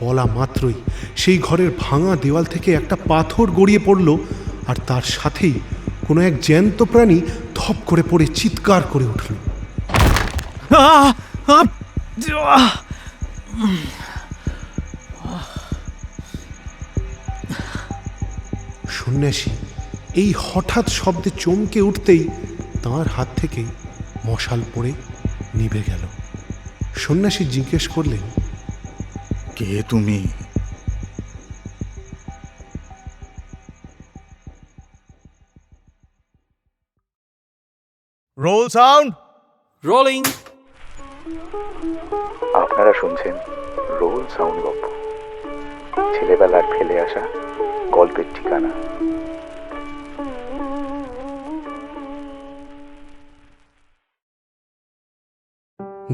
বলা মাত্রই সেই ঘরের ভাঙা দেওয়াল থেকে একটা পাথর গড়িয়ে পড়ল, আর তার সাথেই কোনো এক জ্যান্ত প্রাণী ধপ করে পড়ে চিৎকার করে উঠল। সন্ন্যাসী এই হঠাৎ শব্দে চমকে উঠতেই তাঁর হাত থেকে মশাল পড়ে নিভে গেল। সন্ন্যাসী জিজ্ঞেস করলেন, কে তুমি? Roll sound. রোলিং। আপনারা শুনছেন রোল সাউন্ড গল্প, ছেলেবেলার ফেলে আসা গল্পের ঠিকানা।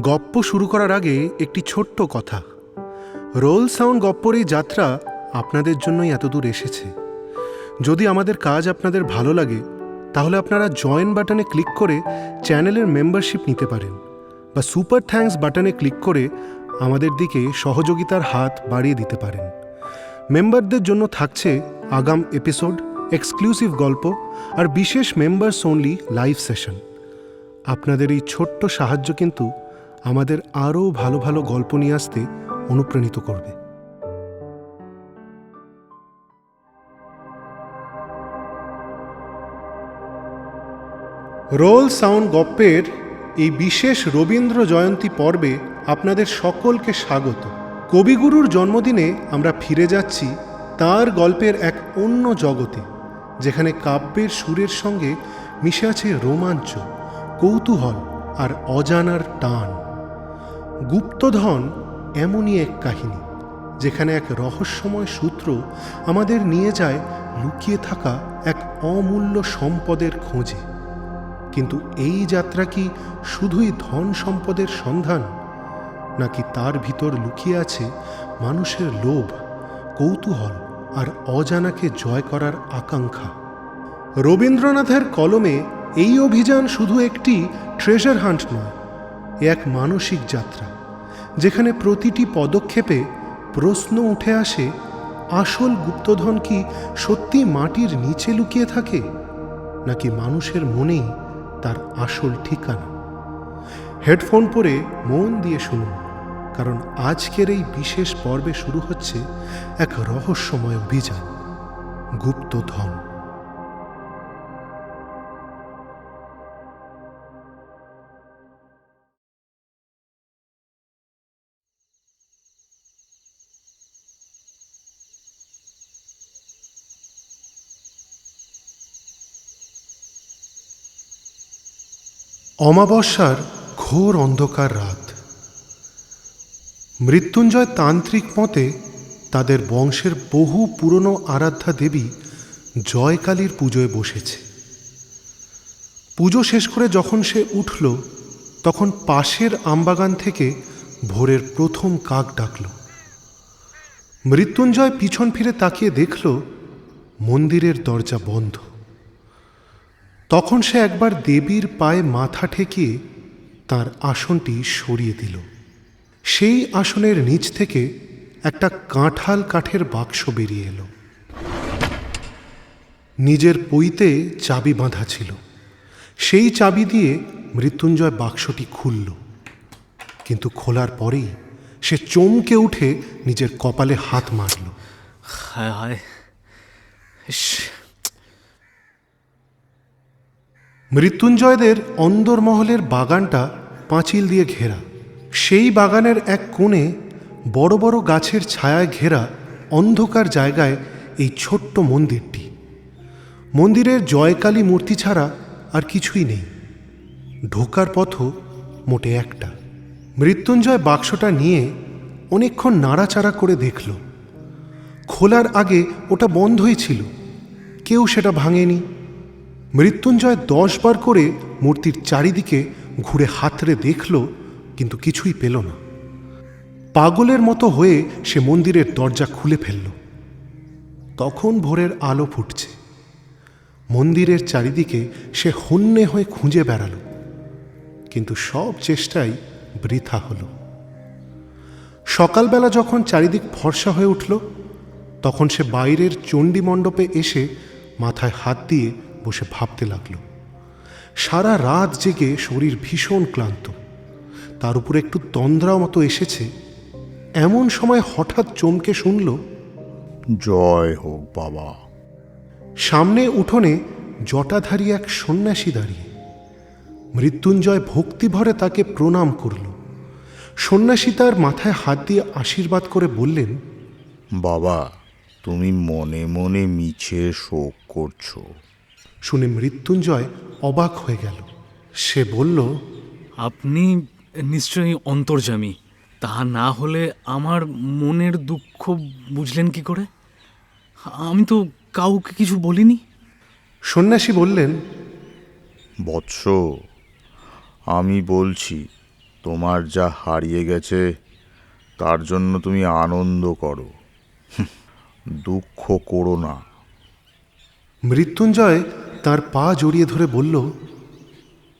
গপ্প শুরু করার আগে একটি ছোট্ট কথা। রোল সাউন্ড গপ্পর এই যাত্রা আপনাদের জন্যই এতদূর এসেছে। যদি আমাদের কাজ আপনাদের ভালো লাগে তাহলে আপনারা জয়েন বাটনে ক্লিক করে চ্যানেলের মেম্বারশিপ নিতে পারেন, বা সুপার থ্যাঙ্কস বাটনে ক্লিক করে আমাদের দিকে সহযোগিতার হাত বাড়িয়ে দিতে পারেন। মেম্বারদের জন্য থাকছে আগাম এপিসোড, এক্সক্লুসিভ গল্প আর বিশেষ মেম্বার্স অনলি লাইভ সেশন। আপনাদের এই ছোট্ট সাহায্য কিন্তু আমাদের আরও ভালো ভালো গল্প নিয়ে আসতে অনুপ্রাণিত করবে। রোল সাউন্ড গপ্পের এই বিশেষ রবীন্দ্র জয়ন্তী পর্বে আপনাদের সকলকে স্বাগত। কবিগুরুর জন্মদিনে আমরা ফিরে যাচ্ছি তার গল্পের এক অন্য জগতে, যেখানে কাব্যের সুরের সঙ্গে মিশে আছে রোমাঞ্চ, কৌতূহল আর অজানার টান। গুপ্তধন এমনই এক কাহিনী যেখানে এক রহস্যময় সূত্র আমাদের নিয়ে যায় লুকিয়ে থাকা এক অমূল্য সম্পদের খোঁজে। কিন্তু এই যাত্রা কি শুধুই ধন সম্পদের সন্ধান, নাকি তার ভিতর লুকিয়ে আছে মানুষের লোভ, কৌতূহল আর অজানাকে জয় করার আকাঙ্ক্ষা? রবীন্দ্রনাথের কলমে এই অভিযান শুধু একটি ট্রেজার হান্ট নয়, এক মানসিক যাত্রা যেখানে প্রতিটি পদক্ষেপে প্রশ্ন উঠে আসে, আসল গুপ্তধন কি সত্যি মাটির নিচে লুকিয়ে থাকে, নাকি মানুষের মনেই তার আসল ঠিকানা? হেডফোন পরে মন দিয়ে শুনুন, কারণ আজকের এই বিশেষ পর্বে শুরু হচ্ছে এক রহস্যময় অভিযান, গুপ্তধন। অমাবস্যার ঘোর অন্ধকার রাত। মৃত্যুঞ্জয় তান্ত্রিক মতে তাদের বংশের বহু পুরনো আরাধ্যা দেবী জয়কালীর পুজোয় বসেছে। পুজো শেষ করে যখন সে উঠল, তখন পাশের আমবাগান থেকে ভোরের প্রথম কাক ডাকল। মৃত্যুঞ্জয় পিছন ফিরে তাকিয়ে দেখল মন্দিরের দরজা বন্ধ। তখন সে একবার দেবীর পায়ে মাথা ঠেকিয়ে তার আসনটি সরিয়ে দিল। সেই আসনের নিচ থেকে একটা কাঁঠাল কাঠের বাক্স বেরিয়ে এলো। নিজের পইতে চাবি বাঁধা ছিল। সেই চাবি দিয়ে মৃত্যুঞ্জয় বাক্সটি খুলল, কিন্তু খোলার পরেই সে চমকে উঠে নিজের কপালে হাত মারল। হায় হায়, মৃত্যুঞ্জয়দের অন্দরমহলের বাগানটা পাঁচিল দিয়ে ঘেরা। সেই বাগানের এক কোণে বড় বড় গাছের ছায়ায় ঘেরা অন্ধকার জায়গায় এই ছোট্ট মন্দিরটি। মন্দিরের জয়কালী মূর্তি ছাড়া আর কিছুই নেই। ঢোকার পথও মোটে একটা। মৃত্যুঞ্জয় বাক্সটা নিয়ে অনেকক্ষণ নাড়াচাড়া করে দেখল। খোলার আগে ওটা বন্ধই ছিল, কেউ সেটা ভাঙেনি। মৃত্যুঞ্জয় 10 বার করে মূর্তির চারিদিকে ঘুরে হাতড়ে দেখল, কিন্তু কিছুই পেল না। পাগলের মতো হয়ে সে মন্দিরের দরজা খুলে ফেলল। তখন ভোরের আলো ফুটছে। মন্দিরের চারিদিকে সে হন্যে হয়ে খুঁজে বেড়াল, কিন্তু সব চেষ্টাই বৃথা হল। সকালবেলা যখন চারিদিক ফর্সা হয়ে উঠল, তখন সে বাইরের চণ্ডী মণ্ডপে এসে মাথায় হাত দিয়ে বসে ভাবতে লাগল। সারা রাত জেগে শরীর ভীষণ ক্লান্ত, তার উপরে একটু তন্দ্রা মতো এসেছে। এমন সময় হঠাৎ চমকে শুনল, জয় হোক বাবা। সামনে উঠোনে জটাধারী এক সন্ন্যাসী দাঁড়িয়ে। মৃত্যুঞ্জয় ভক্তিভরে তাকে প্রণাম করল। সন্ন্যাসী তার মাথায় হাত দিয়ে আশীর্বাদ করে বললেন, বাবা, তুমি মনে মনে মিছে শোক করছো। শুনে মৃত্যুঞ্জয় অবাক হয়ে গেল। সে বলল, আপনি নিশ্চয়ই অন্তর্যামী। তা না হলে আমার মনের দুঃখ বুঝলেন কি করে? আমি তো কাউকে কিছু বলিনি। সন্ন্যাসী বললেন, বৎস, আমি বলছি, তোমার যা হারিয়ে গেছে তার জন্য তুমি আনন্দ করো, দুঃখ করো না। মৃত্যুঞ্জয় তার পা জড়িয়ে ধরে বলল,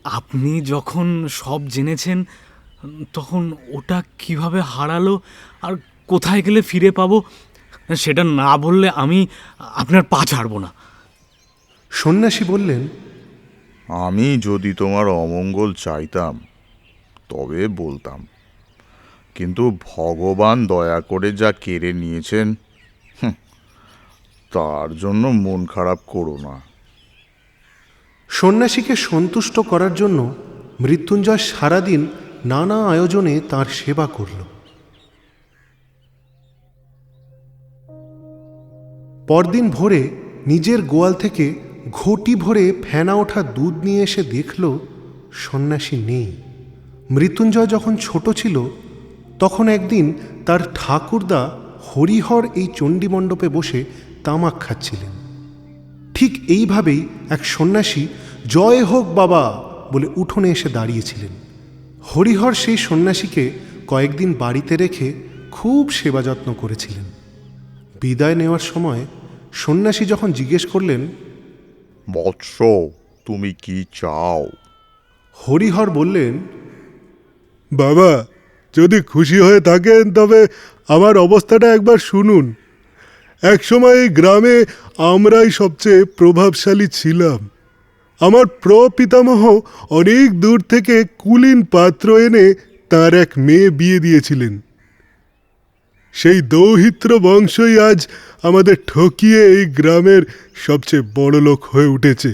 আপনি যখন সব জেনেছেন, তখন ওটা কিভাবে হারালো আর কোথায় গেলে ফিরে পাবো সেটা না বললে আমি আপনার পা ছাড়ব না। সন্ন্যাসী বললেন, আমি যদি তোমার অমঙ্গল চাইতাম তবে বলতাম, কিন্তু ভগবান দয়া করে যা কেড়ে নিয়েছেন, তার জন্য মন খারাপ করো না। সন্ন্যাসীকে সন্তুষ্ট করার জন্য মৃত্যুঞ্জয় সারাদিন নানা আয়োজনে তার সেবা করল। পরদিন ভোরে নিজের গোয়াল থেকে ঘটি ভরে ফেনা ওঠা দুধ নিয়ে এসে দেখল সন্ন্যাসী নেই। মৃত্যুঞ্জয় যখন ছোট ছিল, তখন একদিন তার ঠাকুরদা হরিহর এই চণ্ডীমণ্ডপে বসে তামাক খাচ্ছিলেন। ঠিক এইভাবেই এক সন্ন্যাসী জয় হোক বাবা বলে উঠোনে এসে দাঁড়িয়েছিলেন। হরিহর সেই সন্ন্যাসীকে কয়েকদিন বাড়িতে রেখে খুব সেবা যত্ন করেছিলেন। বিদায় নেওয়ার সময় সন্ন্যাসী যখন জিজ্ঞেস করলেন, বৎস, তুমি কি চাও? হরিহর বললেন, বাবা, যদি খুশি হয়ে থাকেন তবে আমার অবস্থাটা একবার শুনুন। একসময় এই গ্রামে আমরাই সবচেয়ে প্রভাবশালী ছিলাম। আমার প্রপিতামহ অনেক দূর থেকে কুলীন পাত্র এনে তার এক মেয়ে বিয়ে দিয়েছিলেন। সেই দৌহিত্র বংশই আজ আমাদের ঠকিয়ে এই গ্রামের সবচেয়ে বড় লোক হয়ে উঠেছে।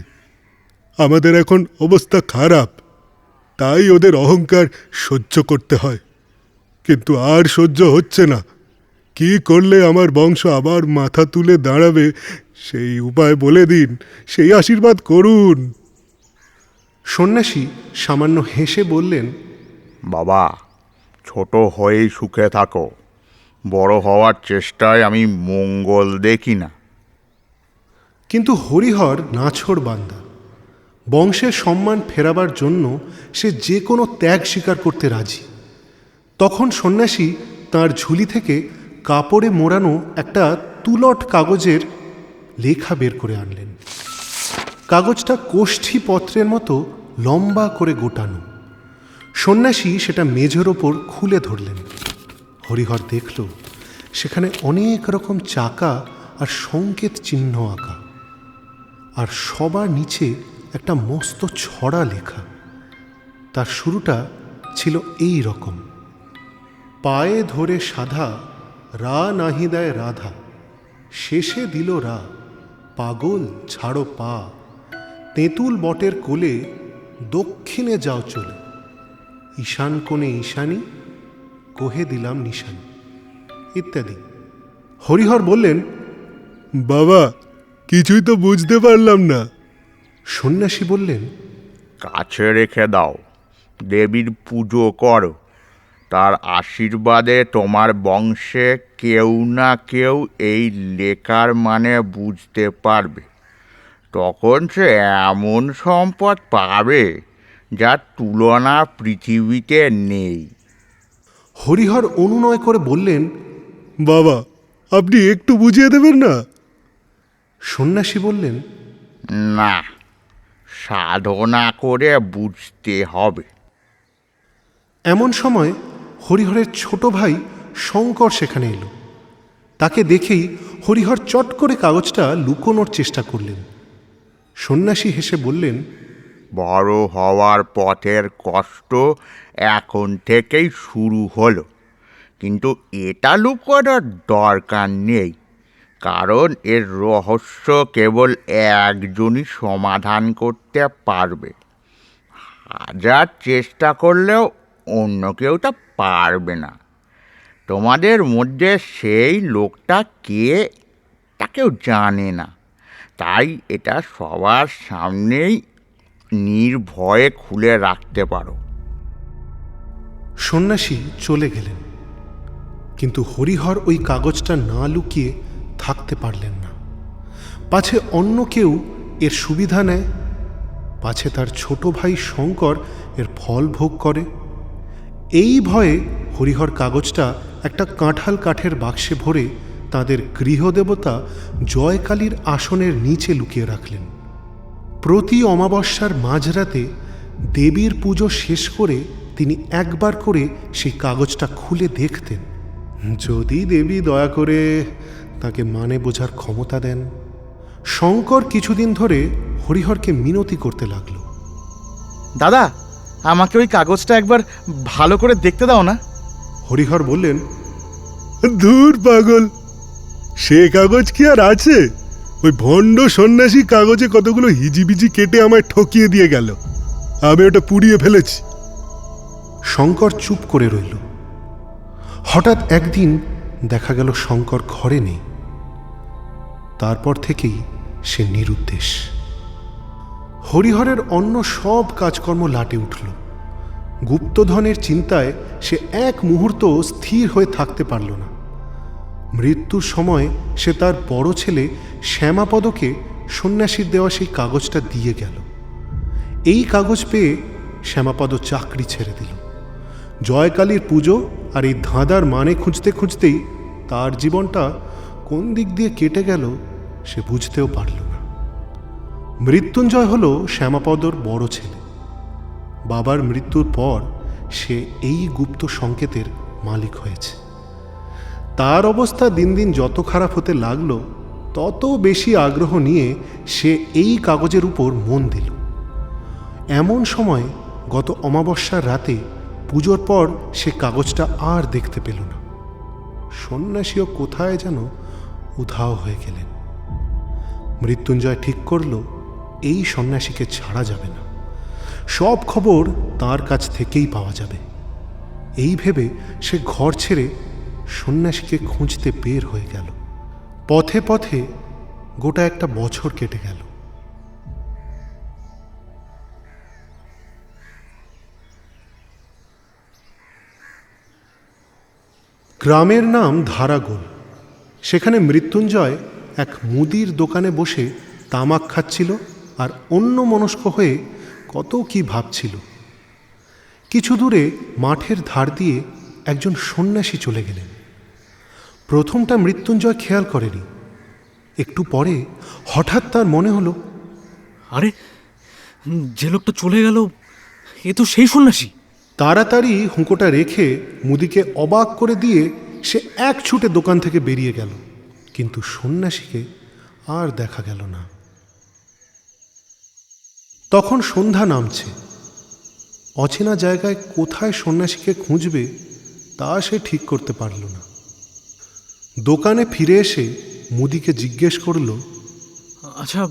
আমাদের এখন অবস্থা খারাপ, তাই ওদের অহংকার সহ্য করতে হয়। কিন্তু আর সহ্য হচ্ছে না। কি করলে আমার বংশ আবার মাথা তুলে দাঁড়াবে সেই উপায় বলে দিন, সেই আশীর্বাদ করুন। সন্ন্যাসী সামান্য হেসে বললেন, বাবা, ছোট হয়েই সুখে থাকো। বড় হওয়ার চেষ্টায় আমি মঙ্গল দেখি না। কিন্তু হরিহর নাছোড়বান্দা। বংশের সম্মান ফেরাবার জন্য সে যে কোনো ত্যাগ স্বীকার করতে রাজি। তখন সন্ন্যাসী তার ঝুলি থেকে কাপড়ে মোড়ানো একটা তুলট কাগজের লেখা বের করে আনলেন। কাগজটা কোষ্ঠী পত্রের মতো লম্বা করে গোটানো। সন্ন্যাসী সেটা মেঝের ওপর খুলে ধরলেন। হরিহর দেখল সেখানে অনেক রকম চাকা আর সংকেত চিহ্ন আঁকা, আর সবার নিচে একটা মস্ত ছড়া লেখা। তার শুরুটা ছিল এই রকম: পায়ে ধরে সাধা, রা নাহি দেয় রাধা, শেষে দিল রা, পাগল ছাড়ো পা, তেঁতুল বটের কোলে, দক্ষিণে যাও চলে, ঈশান কোণে ঈশানী, কোহে দিলাম নিশানি, ইত্যাদি। হরিহর বললেন, বাবা, কিছুই তো বুঝতে পারলাম না। সন্ন্যাসী বললেন, কাছে রেখে দাও, দেবীর পুজো করো। তার আশীর্বাদে তোমার বংশে কেউ না কেউ এই লেখার মানে বুঝতে পারবে। তখন সে এমন সম্পদ পাবে যার তুলনা পৃথিবীতে নেই। হরিহর অনুনয় করে বললেন, বাবা, আপনি একটু বুঝিয়ে দেবেন না? সন্ন্যাসী বললেন, না, সাধনা করে বুঝতে হবে। এমন সময় হরিহরের ছোট ভাই শঙ্কর সেখানে এলো। তাকে দেখেই হরিহর চট করে কাগজটা লুকোনোর চেষ্টা করলেন। সন্ন্যাসী হেসে বললেন, বড় হওয়ার পথের কষ্ট এখন থেকেই শুরু হলো, কিন্তু এটা লুকোনোর দরকার নেই, কারণ এর রহস্য কেবল একজনই সমাধান করতে পারবে। হাজার চেষ্টা করলেও অন্য কেউ তা পারবে না। তোমাদের মধ্যে সেই লোকটা কে তা কেউ জানে না, তাই এটা সবার সামনেই নির্ভয়ে খুলে রাখতে পারো। সন্ন্যাসী চলে গেলেন, কিন্তু হরিহর ওই কাগজটা না লুকিয়ে থাকতে পারলেন না। পাছে অন্য কেউ এর সুবিধা নেয়, পাছে তার ছোট ভাই শঙ্কর এর ফল ভোগ করে। এই ভয়ে হরিহর কাগজটা একটা কাঁঠাল কাঠের বাক্সে ভরে তাদের গৃহদেবতা জয়কালীর আসনের নিচে লুকিয়ে রাখলেন। প্রতি অমাবস্যার মাঝরাতে দেবীর পুজো শেষ করে তিনি একবার করে সেই কাগজটা খুলে দেখতেন, যদি দেবী দয়া করে তাকে মানে বোঝার ক্ষমতা দেন। শঙ্কর কিছুদিন ধরে হরিহরকে মিনতি করতে লাগলো, দাদা, আমাকে ওই কাগজটা একবার ভালো করে দেখতে দাও না। হরিহর বললেন, ধুর পাগল, সে কাগজ কি আর আছে? ওই ভণ্ড সন্ন্যাসী কাগজে কতগুলো হিজিবিজি কেটে আমায় ঠকিয়ে দিয়ে গেল, আমি ওটা পুড়িয়ে ফেলেছি। শঙ্কর চুপ করে রইল। হঠাৎ একদিন দেখা গেল শঙ্কর ঘরে নেই। তারপর থেকেই সে নিরুদ্দেশ। হরিহরের অন্য সব কাজকর্ম লাটে উঠল। গুপ্তধনের চিন্তায় সে এক মুহূর্ত স্থির হয়ে থাকতে পারল না। মৃত্যুর সময় সে তার বড় ছেলে শ্যামাপদকে সন্ন্যাসীর দেওয়া সেই কাগজটা দিয়ে গেল। এই কাগজ পেয়ে শ্যামাপদ চাকরি ছেড়ে দিল। জয়কালীর পুজো আর এই ধাঁধার মানে খুঁজতে খুঁজতেই তার জীবনটা কোন দিক দিয়ে কেটে গেল সে বুঝতেও পারল না। মৃত্যুঞ্জয় হল শ্যামাপদর বড় ছেলে। বাবার মৃত্যুর পর সে এই গুপ্ত সংকেতের মালিক হয়েছে। তার অবস্থা দিন দিন যত খারাপ হতে লাগলো, তত বেশি আগ্রহ নিয়ে সে এই কাগজের উপর মন দিল। এমন সময় গত অমাবস্যার রাতে পুজোর পর সে কাগজটা আর দেখতে পেল না। সন্ন্যাসীও কোথায় যেন উধাও হয়ে গেলেন। মৃত্যুঞ্জয় ঠিক করল এই সন্ন্যাসীকে ছাড়া যাবে না, সব খবর তার কাছ থেকেই পাওয়া যাবে। এই ভেবে সে ঘর ছেড়ে সন্ন্যাসীকে খুঁজতে বের হয়ে গেল। পথে পথে গোটা একটা বছর কেটে গেল। গ্রামের নাম ধারাগোল। সেখানে মৃত্যুঞ্জয় এক মুদির দোকানে বসে তামাক খাচ্ছিল আর অন্য মনস্ক হয়ে কত কি ভাবছিল। কিছু দূরে মাঠের ধার দিয়ে একজন সন্ন্যাসী চলে গেলেন। প্রথমটা মৃত্যুঞ্জয় খেয়াল করেনি। একটু পরে হঠাৎ তার মনে হলো, আরে, যে লোকটা চলে গেল এ তো সেই সন্ন্যাসী। তাড়াতাড়ি হুঁকোটা রেখে মুদিকে অবাক করে দিয়ে সে এক ছুটে দোকান থেকে বেরিয়ে গেল, কিন্তু সন্ন্যাসীকে আর দেখা গেল না। তখন সন্ধ্যা নামছে। অচেনা জায়গায় কোথায় সন্ন্যাসীকে খুঁজবে তা সে ঠিক করতে পারল না। দোকানে ফিরে এসে মুদিকে জিজ্ঞেস করল, আচ্ছা,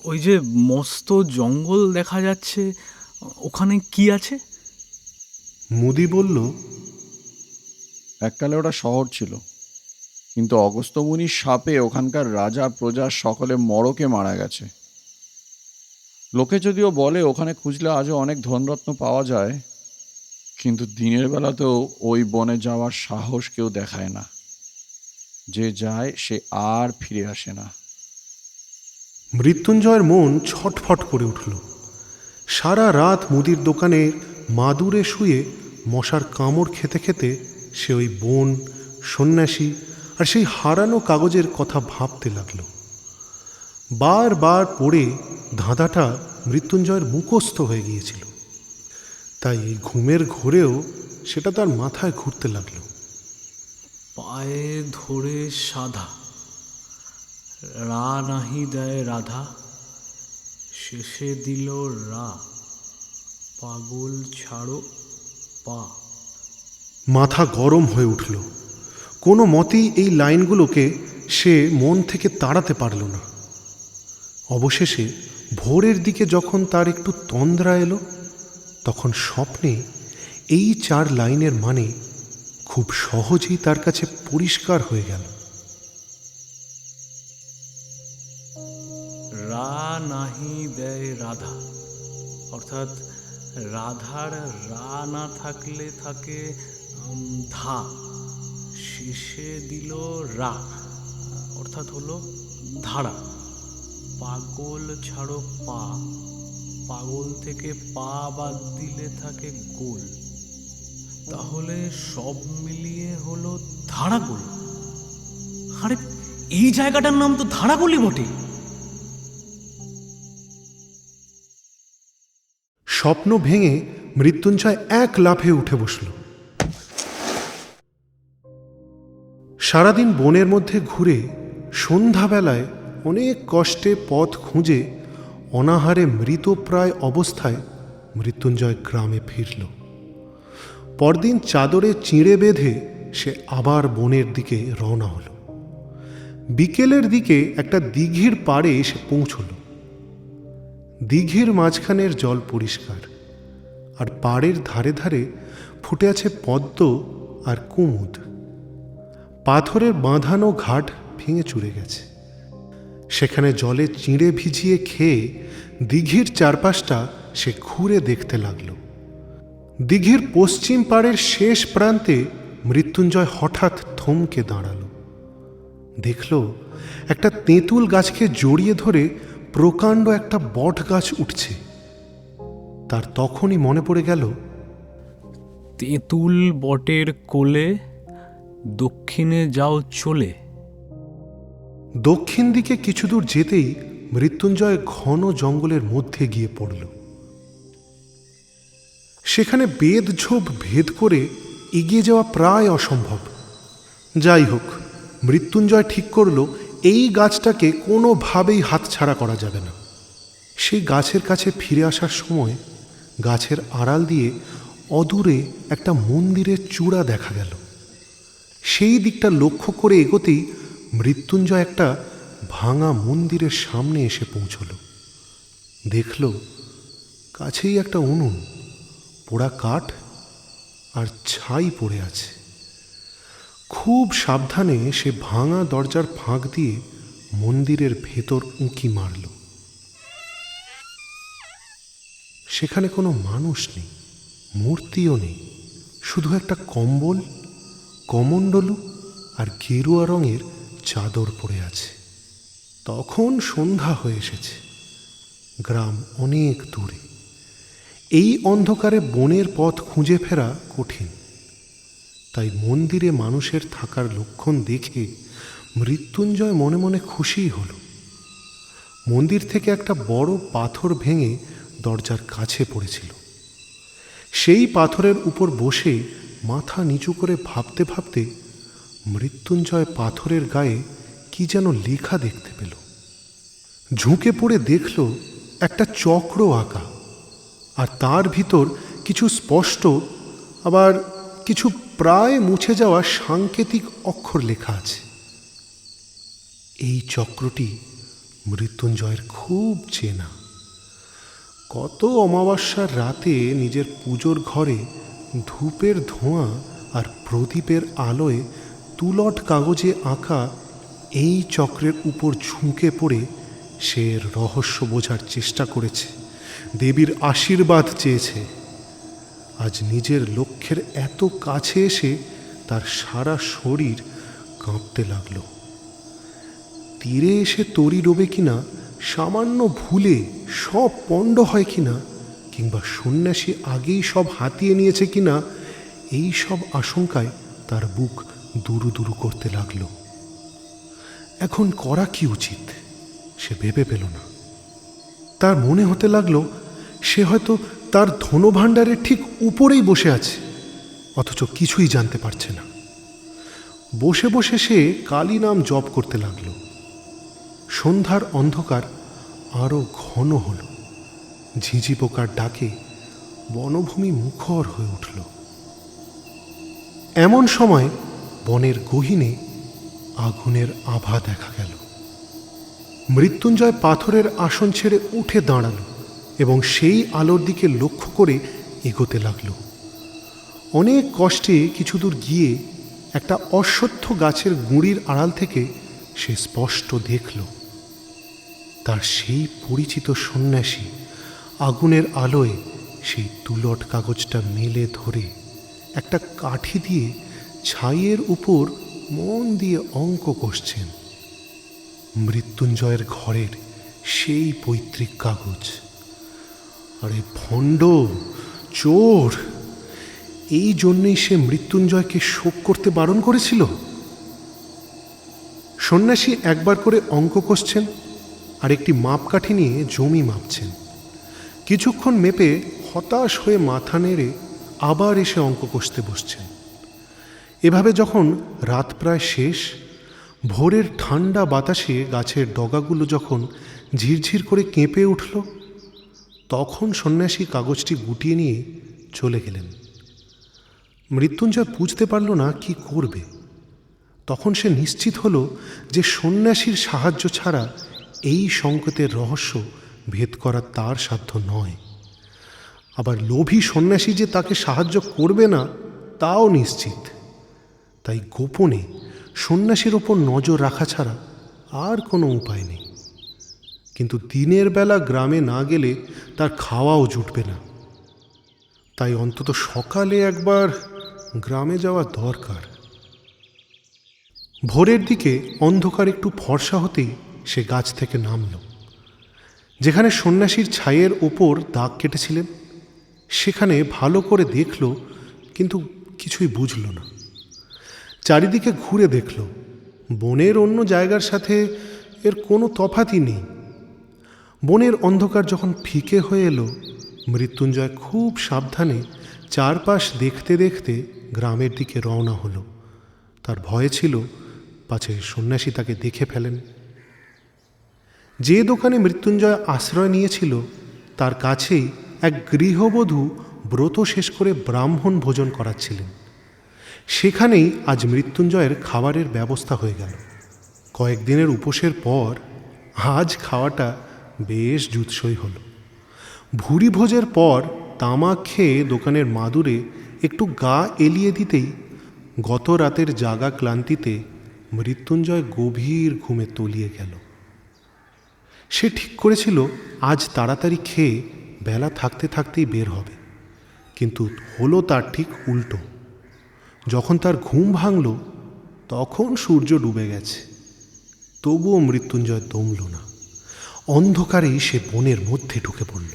ওই যে মস্ত জঙ্গল দেখা যাচ্ছে, ওখানে কি আছে? মুদি বলল, এককালে ওটা শহর ছিল, কিন্তু অগস্ত্যমুনির শাপে ওখানকার রাজা প্রজা সকলে মড়কে মারা গেছে। লোকে যদিও বলে ওখানে খুঁজলে আজও অনেক ধনরত্ন পাওয়া যায়, কিন্তু দিনের বেলাতেও ওই বনে যাওয়ার সাহস কেউ দেখায় না। যে যায় সে আর ফিরে আসে না। মৃত্যুঞ্জয়ের মন ছটফট করে উঠল। সারা রাত মুদির দোকানে মাদুরে শুয়ে মশার কামড় খেতে খেতে সে ওই বন, সন্ন্যাসী আর সেই হারানো কাগজের কথা ভাবতে লাগল। বারবার পড়ে ধাঁধাটা মৃত্যুঞ্জয়ের মুখস্থ হয়ে গিয়েছিল, তাই এই ঘুমের ঘোরেও সেটা তার মাথায় ঘুরতে লাগল। পায়ে ধরে সাধা, রা নাহি দেয় রাধা, শেষে দিল রা, পাগল ছাড়ো পা। মাথা গরম হয়ে উঠল। কোনো মতেই এই লাইনগুলোকে সে মন থেকে তাড়াতে পারল না। অবশেষে ভোরের দিকে যখন তার একটু তন্দ্রা এলো, তখন স্বপ্নে এই 4 লাইনের মানে খুব সহজেই তার কাছে পরিষ্কার হয়ে গেল। রা নাহি দেয় রাধা, অর্থাৎ রাধার রা না থাকলে থাকে ধা, শেষে দিল রা, অর্থাৎ হলো ধারা। পাগল ছাড়ো পা, পাগল থেকে পা বাদ দিলে থাকে গোল, তাহলে সব মিলিয়ে হলো ধারাগোল। আরে এই জায়গাটার নাম তো ধারাগোলই বটে। স্বপ্ন ভেঙে মৃত্যুঞ্জয় এক লাফে উঠে বসল। সারাদিন বনের মধ্যে ঘুরে সন্ধ্যাবেলায় অনেক কষ্টে পথ খুঁজে অনাহারে মৃতপ্রায় অবস্থায় মৃত্যুঞ্জয় গ্রামে ফিরল। পরদিন চাদরে চিঁড়ে বেঁধে সে আবার বনের দিকে রওনা হল। বিকেলের দিকে একটা দিঘির পাড়ে এসে পৌঁছল। দিঘির মাঝখানের জল পরিষ্কার, আর পাড়ের ধারে ধারে ফুটে আছে পদ্ম আর কুমুদ। পাথরের বাঁধানো ঘাট ভেঙে চুরে গেছে। সেখানে জলে চিঁড়ে ভিজিয়ে খেয়ে দিঘির চারপাশটা সে ঘুরে দেখতে লাগল। দিঘির পশ্চিম পাড়ের শেষ প্রান্তে মৃত্যুঞ্জয় হঠাৎ থমকে দাঁড়াল। দেখল একটা তেঁতুল গাছকে জড়িয়ে ধরে প্রকাণ্ড একটা বট গাছ উঠছে। তার তখনই মনে পড়ে গেল, তেঁতুল বটের কোলে, দক্ষিণে যাও চলে। দক্ষিণ দিকে কিছু দূর যেতেই মৃত্যুঞ্জয় ঘন জঙ্গলের মধ্যে গিয়ে পড়ল। সেখানে বেদঝোপ ভেদ করে এগিয়ে যাওয়া প্রায় অসম্ভব। যাই হোক, মৃত্যুঞ্জয় ঠিক করল এই গাছটাকে কোনোভাবেই হাতছাড়া করা যাবে না। সেই গাছের কাছে ফিরে আসার সময় গাছের আড়াল দিয়ে অদূরে একটা মন্দিরের চূড়া দেখা গেল। সেই দিকটা লক্ষ্য করে এগোতেই মৃত্যুঞ্জয় একটা ভাঙা মন্দিরের সামনে এসে পৌঁছল। দেখল কাছেই একটা উনুন, পোড়া কাঠ আর ছাই পড়ে আছে। খুব সাবধানে সে ভাঙা দরজার ফাঁক দিয়ে মন্দিরের ভেতর উঁকি মারল। সেখানে কোনো মানুষ নেই, মূর্তিও নেই, শুধু একটা কম্বল, কমণ্ডলু আর গেরুয়া রঙের চাদর পড়ে আছে। তখন সন্ধ্যা হয়ে এসেছে। গ্রাম অনেক দূরে। এই অন্ধকারে বনের পথ খুঁজে ফেরা কঠিন। তাই মন্দিরে মানুষের থাকার লক্ষণ দেখে মৃত্যুঞ্জয় মনে মনে খুশিই হল। মন্দির থেকে একটা বড় পাথর ভেঙে দরজার কাছে পড়েছিল। সেই পাথরের উপর বসে মাথা নিচু করে ভাবতে ভাবতে মৃত্যুঞ্জয় পাথরের গায়ে কি যেন লেখা দেখতে পেল। ঝুঁকে পড়ে দেখল একটা চক্র আঁকা, আর তার ভিতর কিছু স্পষ্ট আবার কিছু প্রায় মুছে যাওয়া সাংকেতিক অক্ষর লেখা আছে। এই চক্রটি মৃত্যুঞ্জয়ের খুব চেনা। কত অমাবস্যার রাতে নিজের পুজোর ঘরে ধূপের ধোঁয়া আর প্রদীপের আলোয় তুলট কাগজে আঁকা এই চক্রের উপর ঝুঁকে পড়ে সে রহস্য বোঝার চেষ্টা করেছে, দেবীর আশীর্বাদ চেয়েছে। আজ নিজের লক্ষ্যের এত কাছে এসে তার সারা শরীর কাঁপতে লাগলো। তীরে এসে তরি ডোবে কিনা, সামান্য ভুলে সব পণ্ড হয় কিনা, কিংবা সন্ন্যাসী আগেই সব হাতিয়ে নিয়েছে কিনা, এই সব আশঙ্কায় তার বুক দুরু দুরু করতে লাগল। এখন করা কি উচিত সে ভেবে পেল না। তার মনে হতে লাগলো সে হয়তো তার ধনভাণ্ডারের ঠিক উপরেই বসে আছে, অথচ কিছুই জানতে পারছে না। বসে বসে সে কালী নাম জপ করতে লাগল। সন্ধ্যার অন্ধকার আরও ঘন হল। ঝিঁঝি পোকার ডাকে বনভূমি মুখর হয়ে উঠল। এমন সময় বনের গহীনে আগুনের আভা দেখা গেল। মৃত্যুঞ্জয় পাথরের আসন ছেড়ে উঠে দাঁড়াল এবং সেই আলোর দিকে লক্ষ্য করে এগোতে লাগল। অনেক কষ্টে কিছু দূর গিয়ে একটা অশ্বত্থ গাছের গুঁড়ির আড়াল থেকে সে স্পষ্ট দেখল তার সেই পরিচিত সন্ন্যাসী আগুনের আলোয় সেই তুলট কাগজটা মেলে ধরে একটা কাঠি দিয়ে ছাইয়ের উপর মন দিয়ে অঙ্ক কষছেন। মৃত্যুঞ্জয়ের ঘরের সেই পৈতৃক কাগজ। আরে ভণ্ড, চোর! এই জন্যেই সে মৃত্যুঞ্জয়কে শোক করতে বারণ করেছিল। সন্ন্যাসী একবার করে অঙ্ক কষছেন আর একটি মাপকাঠি নিয়ে জমি মাপছেন। কিছুক্ষণ মেপে হতাশ হয়ে মাথা নেড়ে আবার এসে অঙ্ক কষতে বসছেন। এভাবে যখন রাত প্রায় শেষ, ভোরের ঠান্ডা বাতাসে গাছের ডগাগুলো যখন ঝিরঝির করে কেঁপে উঠল, তখন সন্ন্যাসী কাগজটি গুটিয়ে নিয়ে চলে গেলেন। মৃত্যুঞ্জয় বুঝতে পারল না কি করবে। তখন সে নিশ্চিত হল যে সন্ন্যাসীর সাহায্য ছাড়া এই সংকেতের রহস্য ভেদ করা তার সাধ্য নয়। আবার লোভী সন্ন্যাসী যে তাকে সাহায্য করবে না তাও নিশ্চিত। তাই গোপনে সন্ন্যাসীর ওপর নজর রাখা ছাড়া আর কোনো উপায় নেই। কিন্তু দিনের বেলা গ্রামে না গেলে তার খাওয়াও জুটবে না। তাই অন্তত সকালে একবার গ্রামে যাওয়া দরকার। ভোরের দিকে অন্ধকার একটু ফর্সা হতেই সে গাছ থেকে নামল। যেখানে সন্ন্যাসীর ছাইয়ের ওপর দাগ কেটেছিলেন সেখানে ভালো করে দেখল, কিন্তু কিছুই বুঝল না। চারিদিকে ঘুরে দেখল, বনের অন্য জায়গার সাথে এর কোনো তফাতই নেই। বনের অন্ধকার যখন ফিকে হয়ে এলো, মৃত্যুঞ্জয় খুব সাবধানে চারপাশ দেখতে দেখতে গ্রামের দিকে রওনা হলো। তার ভয় ছিল পাছে সন্ন্যাসী তাকে দেখে ফেলেন। যে দোকানে মৃত্যুঞ্জয় আশ্রয় নিয়েছিল তার কাছেই এক গৃহবধূ ব্রত শেষ করে ব্রাহ্মণ ভোজন করাচ্ছিলেন। সেখানেই আজ মৃত্যুঞ্জয়ের খাবারের ব্যবস্থা হয়ে গেল। কয়েকদিনের উপোসের পর আজ খাওয়াটা বেশ জুৎসই হলো। ভুরি ভোজের পর তামাক খেয়ে দোকানের মাদুরে একটু গা এলিয়ে দিতেই গত রাতের জাগা ক্লান্তিতে মৃত্যুঞ্জয় গভীর ঘুমে তলিয়ে গেল। সে ঠিক করেছিল আজ তাড়াতাড়ি খেয়ে বেলা থাকতে থাকতেই বের হবে, কিন্তু হলো তার ঠিক উল্টো। যখন তার ঘুম ভাঙল তখন সূর্য ডুবে গেছে। তবুও মৃত্যুঞ্জয় দমল না। অন্ধকারেই সে বনের মধ্যে ঢুকে পড়ল।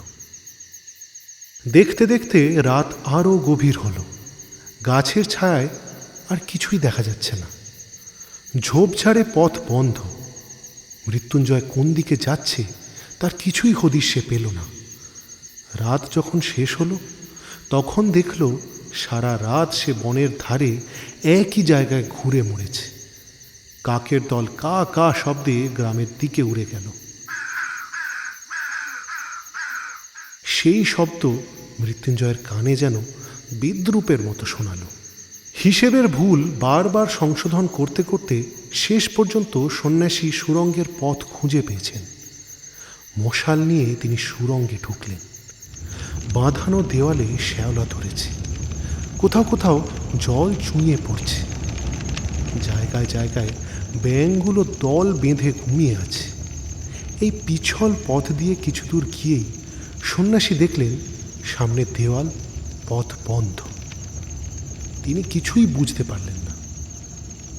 দেখতে দেখতে রাত আরও গভীর হলো। গাছের ছায়ায় আর কিছুই দেখা যাচ্ছে না। ঝোপঝাড়ে পথ বন্ধ। মৃত্যুঞ্জয় কোন দিকে যাচ্ছে তার কিছুই হদিশ সে পেল না। রাত যখন শেষ হলো তখন দেখল সারা রাত সে বনের ধারে একই জায়গায় ঘুরে মরেছে। কাকের দল কা কা শব্দে গ্রামের দিকে উড়ে গেল। সেই শব্দ মৃত্যুঞ্জয়ের কানে যেন বিদ্রূপের মতো শোনালো। হিসেবের ভুল বারবার সংশোধন করতে করতে শেষ পর্যন্ত সন্ন্যাসী সুরঙ্গের পথ খুঁজে পেয়েছেন। মশাল নিয়ে তিনি সুরঙ্গে ঢুকলেন। বাঁধানো দেওয়ালে শ্যাওলা ধরেছে, কোথাও কোথাও জল চুঁইয়ে পড়ছে। জায়গায় জায়গায় ব্যাঙগুলো দল বেঁধে ঘুমিয়ে আছে। এই পিছল পথ দিয়ে কিছু দূর গিয়েই সন্ন্যাসী দেখলেন সামনে দেওয়াল, পথ বন্ধ। তিনি কিছুই বুঝতে পারলেন না।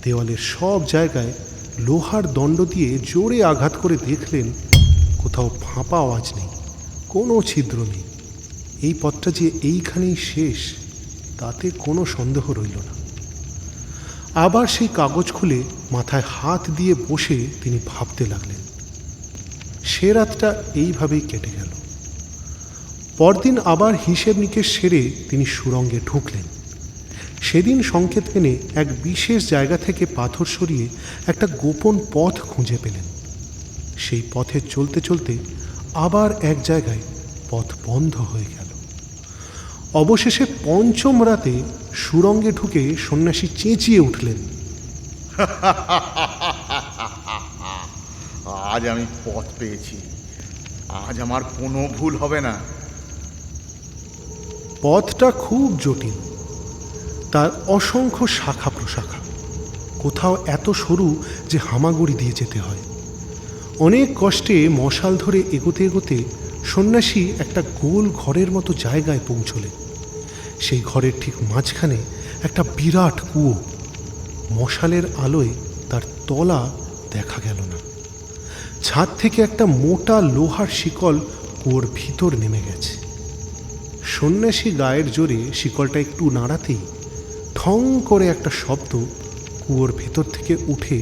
দেওয়ালের সব জায়গায় লোহার দণ্ড দিয়ে জোরে আঘাত করে দেখলেন কোথাও ফাঁপা আওয়াজ নেই, কোনো ছিদ্র নেই। এই পথটা যে এইখানেই শেষ তাতে কোনো সন্দেহ রইল না। আবার সেই কাগজ খুলে মাথায় হাত দিয়ে বসে তিনি ভাবতে লাগলেন। সে রাতটা এইভাবেই কেটে গেল। পরদিন আবার হিসেব নিকেশ সেরে তিনি সুরঙ্গে ঢুকলেন। সেদিন সংকেত পেনে এক বিশেষ জায়গা থেকে পাথর সরিয়ে একটা গোপন পথ খুঁজে পেলেন। সেই পথে চলতে চলতে আবার এক জায়গায় পথ বন্ধ হয়ে গেল। অবশেষে পঞ্চম রাতে সুড়ঙ্গে ঢুকে সন্ন্যাসী চেঁচিয়ে উঠলেন, আজ আমি পথ পেয়েছি, আজ আমার কোনো ভুল হবে না। পথটা খুব জটিল, তার অসংখ্য শাখা প্রশাখা, কোথাও এত সরু যে হামাগুড়ি দিয়ে যেতে হয়। অনেক কষ্টে মশাল ধরে এগোতে এগোতে সন্ন্যাসী একটা গোল ঘরের মতো জায়গায় পৌঁছলেন। সেই ঘরের ঠিক মাঝখানে একটা বিরাট কুয়ো। মশালের আলোয় তার তলা দেখা গেল না। ছাদ থেকে একটা মোটা লোহার শিকল কুয়োর ভিতর নেমে গেছে। সন্ন্যাসী গায়ের জোরে শিকলটা একটু নাড়াতেই ঠং করে একটা শব্দ কুয়োর ভেতর থেকে উঠে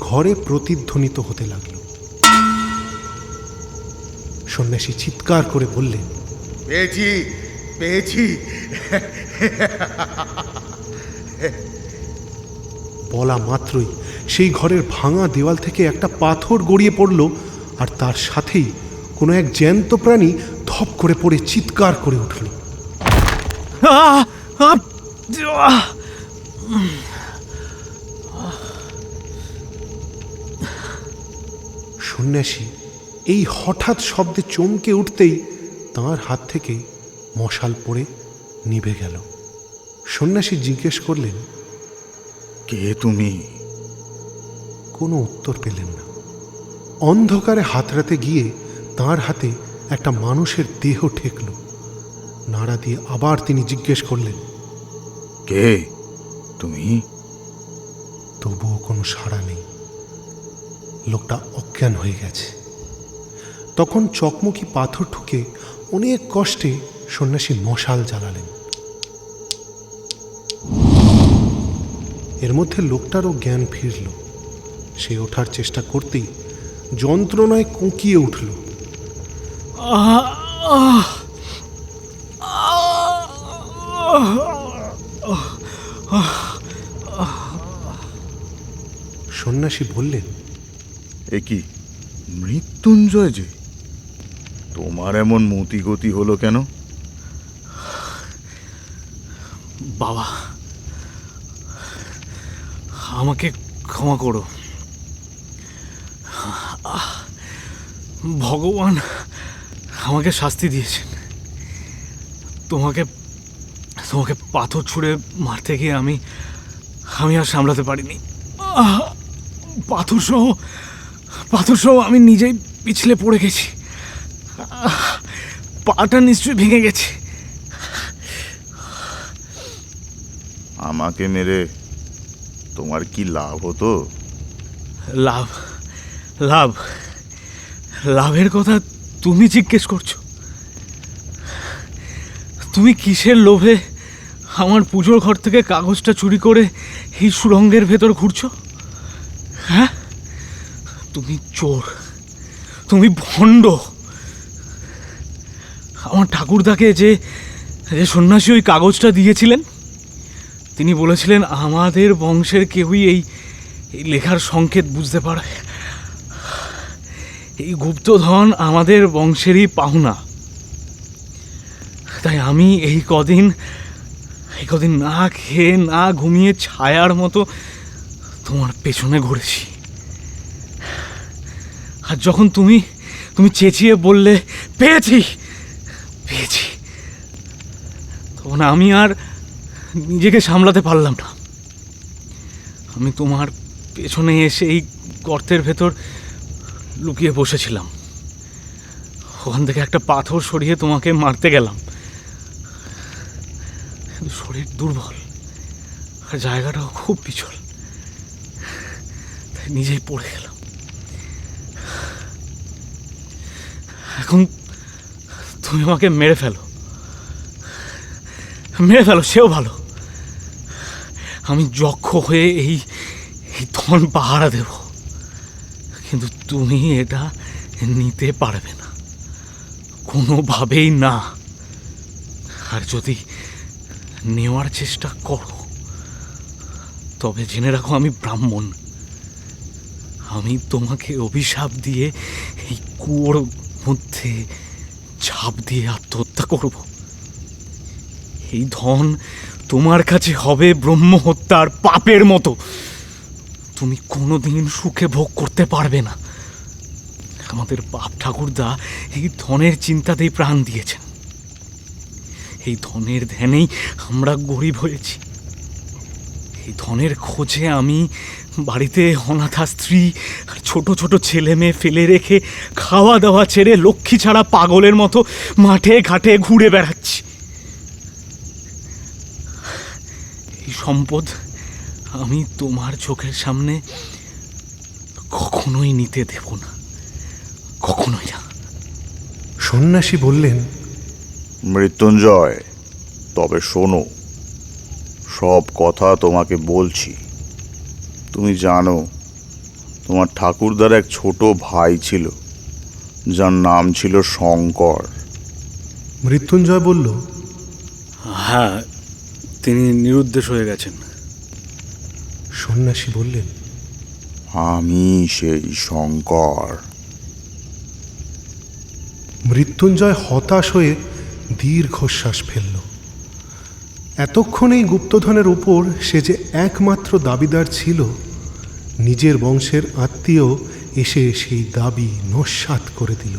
ঘরে প্রতিধ্বনিত হতে লাগল। সন্ন্যাসী চিৎকার করে বললেন, পেয়েছি পেয়েছি। বলা মাত্রই সেই ঘরের ভাঙা দেওয়াল থেকে একটা পাথর গড়িয়ে পড়ল, আর তার সাথেই কোনো এক জ্যান্ত প্রাণী ধপ করে পড়ে চিৎকার করে উঠল। আহ! আহ! আহ! সন্ন্যাসী এই হঠাৎ শব্দে চমকে উঠতেই তাঁর হাত থেকে মশাল পড়ে নিভে গেল। সন্ন্যাসী জিজ্ঞেস করলেন, কে তুমি? কোনো উত্তর পেলেন না। অন্ধকারে হাতড়াতে গিয়ে তাঁর হাতে একটা মানুষের দেহ ঠেকল। নাড়া দিয়ে আবার তিনি জিজ্ঞেস করলেন, কে তুমি? তবুও কোনো সাড়া নেই। লোকটা অজ্ঞান হয়ে গেছে। তখন চকমকি পাথর ঠুকে অনেক কষ্টে সন্ন্যাসী মশাল জ্বালালেন। এর মধ্যে লোকটারও জ্ঞান ফিরল। সে ওঠার চেষ্টা করতেই যন্ত্রণায় কুঁকিয়ে উঠল। আহ! আহ! সন্ন্যাসী বললেন, এ কি মৃত্যুঞ্জয় যে? তোমার এমন মতিগতি হলো কেন? বাবা, আমাকে ক্ষমা করো। ভগবান আমাকে শাস্তি দিয়েছেন। তোমাকে তোমাকে পাথর ছুঁড়ে মারতে গিয়ে আমি আর সামলাতে পারিনি। পাথর সহ আমি নিজেই পিছলে পড়ে গেছি। পাটা নিশ্চয়ই ভেঙে গেছে। আমাকে মেরে তোমার কি লাভ হতো? লাভের কথা তুমি জিজ্ঞেস করছো? তুমি কিসের লোভে আমার পুজোর ঘর থেকে কাগজটা চুরি করে এই সুড়ঙ্গের ভেতর ঘুরছো? হ্যাঁ, তুমি চোর, তুমি ভণ্ড। আমার ঠাকুরদাকে যে সন্ন্যাসী ওই কাগজটা দিয়েছিলেন, তিনি বলেছিলেন আমাদের বংশের কেউই এই লেখার সংকেত বুঝতে পারে। এই গুপ্তধন আমাদের বংশেরই পাওনা। তাই আমি এই কদিন না খেয়ে না ঘুমিয়ে ছায়ার মতো তোমার পেছনে ঘুরেছি। আর যখন তুমি চেঁচিয়ে বললে পেয়েছি, তখন আমি আর নিজেকে সামলাতে পারলাম না। আমি তোমার পেছনে এসে এই গর্তের ভেতর লুকিয়ে বসেছিলাম। ওখান থেকে একটা পাথর সরিয়ে তোমাকে মারতে গেলাম, কিন্তু শরীর দুর্বল আর জায়গাটাও খুব পিছল, তাই নিজেই পড়ে গেলাম। এখন তুমি আমাকে মেরে ফেলো, সেও ভালো। আমি যক্ষ হয়ে এই ধন পাহারা দেব, কিন্তু তুমি এটা নিতে পারবে না, কোনোভাবেই না। আর যদি নেওয়ার চেষ্টা করো তবে জেনে রাখো আমি ব্রাহ্মণ। আমি তোমাকে অভিশাপ দিয়ে এই কুয়োর মধ্যে ঝাঁপ দিয়ে আত্মহত্যা করব। এই ধন তোমার কাছে হবে ব্রহ্মহত্যার পাপের মতো। তুমি কোনোদিন সুখে ভোগ করতে পারবে না। আমাদের বাপ ঠাকুরদা এই ধনের চিন্তাতেই প্রাণ দিয়েছেন। এই ধনের ধ্যানেই আমরা গরিব হয়েছি। এই ধনের খোঁজে আমি বাড়িতে অনাথা স্ত্রী আর ছোট ছোট ছেলে মেয়ে ফেলে রেখে খাওয়া দাওয়া ছেড়ে লক্ষ্মী ছাড়া পাগলের মতো মাঠে ঘাটে ঘুরে বেড়াচ্ছি। এই সম্পদ আমি তোমার চোখের সামনে কখনোই নিতে দেব না, কখনোই না। সন্ন্যাসী বললেন, মৃত্যুঞ্জয়, তবে শোনো, সব কথা তোমাকে বলছি। তুমি জানো তোমার ঠাকুরদার এক ছোট ভাই ছিল, যার নাম ছিল শঙ্কর। মৃত্যুঞ্জয় বলল, হ্যাঁ, তিনি নিরুদ্দেশ হয়ে গেছেন। সন্ন্যাসী বললেন, আমি সেই শঙ্কর। মৃত্যুঞ্জয় হতাশ হয়ে দীর্ঘশ্বাস ফেলল। এতক্ষণেই গুপ্তধনের উপর সে যে একমাত্র দাবিদার ছিল, নিজের বংশের আত্মীয় এসে সেই দাবি নস্যাৎ করে দিল।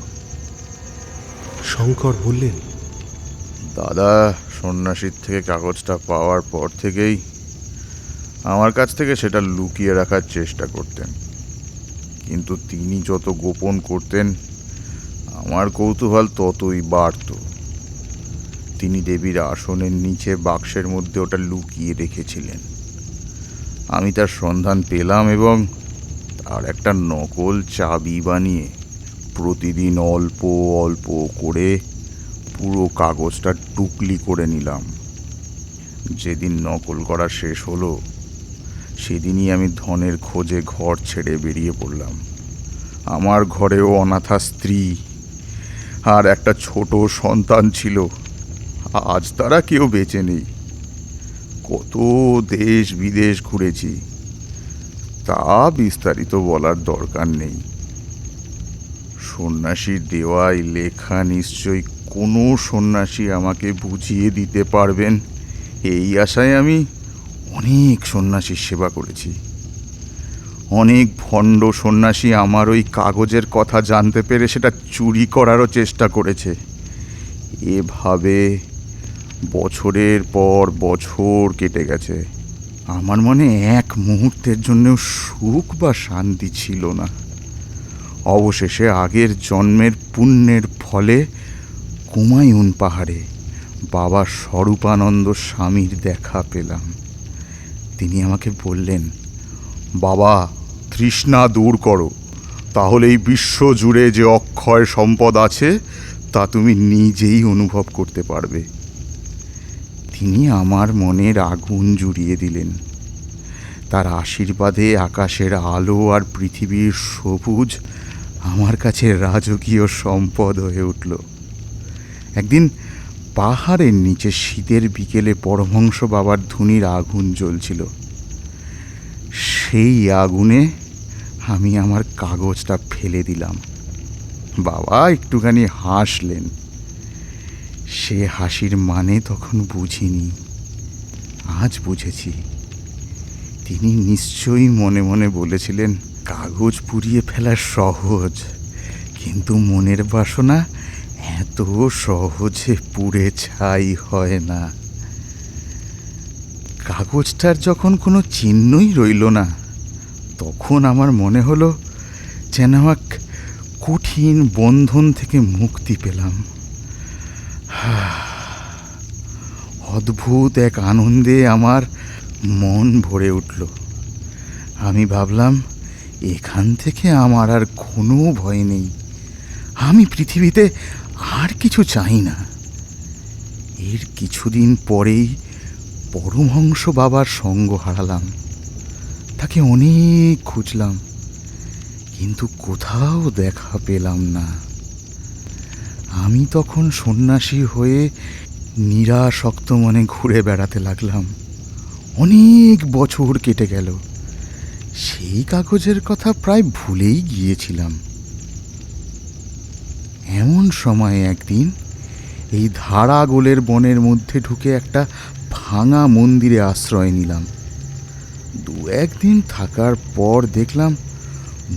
শঙ্কর বললেন, দাদা সন্ন্যাসীর থেকে কাগজটা পাওয়ার পর থেকেই আমার কাছ থেকে সেটা লুকিয়ে রাখার চেষ্টা করতেন, কিন্তু তিনি যত গোপন করতেন আমার কৌতূহল ততই বাড়ত। তিনি দেবীর আসনের নিচে বাক্সের মধ্যে ওটা লুকিয়ে রেখেছিলেন। আমি তার সন্ধান পেলাম এবং তার একটা নকল চাবি বানিয়ে প্রতিদিন অল্প অল্প করে পুরো কাগজটা টুকলি করে নিলাম। যেদিন নকল করা শেষ হলো সেদিনই আমি ধনের খোঁজে ঘর ছেড়ে বেরিয়ে পড়লাম। আমার ঘরেও অনাথা স্ত্রী আর একটা ছোট সন্তান ছিল। আজ তারা কেউ বেঁচে নেই। কত দেশ বিদেশ ঘুরেছি, তা বিস্তারিত বলার দরকার নেই। সন্ন্যাসীর দেওয়াই লেখা নিশ্চয়ই কোনো সন্ন্যাসী আমাকে বুঝিয়ে দিতে পারবেন, এই আশায় আমি অনেক সন্ন্যাসীর সেবা করেছি। অনেক ভণ্ড সন্ন্যাসী আমার ওই কাগজের কথা জানতে পেরে সেটা চুরি করারও চেষ্টা করেছে। এভাবে বছরের পর বছর কেটে গেছে। আমার মনে এক মুহূর্তের জন্যও সুখ বা শান্তি ছিল না। অবশেষে আগের জন্মের পুণ্যের ফলে কুমায়ুন পাহাড়ে বাবা স্বরূপানন্দ স্বামীর দেখা পেলাম। তিনি আমাকে বললেন, বাবা, তৃষ্ণা দূর করো, তাহলে এই বিশ্ব জুড়ে যে অক্ষয় সম্পদ আছে তা তুমি নিজেই অনুভব করতে পারবে। তিনি আমার মনের আগুন জুড়িয়ে দিলেন। তার আশীর্বাদে আকাশের আলো আর পৃথিবীর সবুজ আমার কাছে রাজকীয় সম্পদ হয়ে উঠল। একদিন পাহাড়ের নিচে শীতের বিকেলে পরমহংস বাবার ধুনির আগুন জ্বলছিল। সেই আগুনে আমি আমার কাগজটা ফেলে দিলাম। বাবা একটুখানি হাসলেন। সে হাসির মানে তখন বুঝিনি, আজ বুঝেছি। তিনি নিশ্চয়ই মনে মনে বলেছিলেন, কাগজ পুড়িয়ে ফেলা সহজ, কিন্তু মনের বাসনা এত সহজে পুড়ে ছাই হয় না। কাগজটার যখন কোনো চিহ্নই রইল না, তখন আমার মনে হলো যেন এক কঠিন বন্ধন থেকে মুক্তি পেলাম। অদ্ভুত এক আনন্দে আমার মন ভরে উঠল। আমি ভাবলাম, এখান থেকে আমার আর কোনো ভয় নেই। আমি পৃথিবীতে আর কিছু চাই না। এর কিছুদিন পরেই পরমহংস বাবার সঙ্গ হারালাম। তাকে অনেক খুঁজলাম, কিন্তু কোথাও দেখা পেলাম না। আমি তখন সন্ন্যাসী হয়ে নিরাসক্ত মনে ঘুরে বেড়াতে লাগলাম। অনেক বছর কেটে গেল, সেই কাগজের কথা প্রায় ভুলেই গিয়েছিলাম। এমন সময় একদিন এই ধারাগোলের বনের মধ্যে ঢুকে একটা ভাঙা মন্দিরে আশ্রয় নিলাম। 2-1 দিন থাকার পর দেখলাম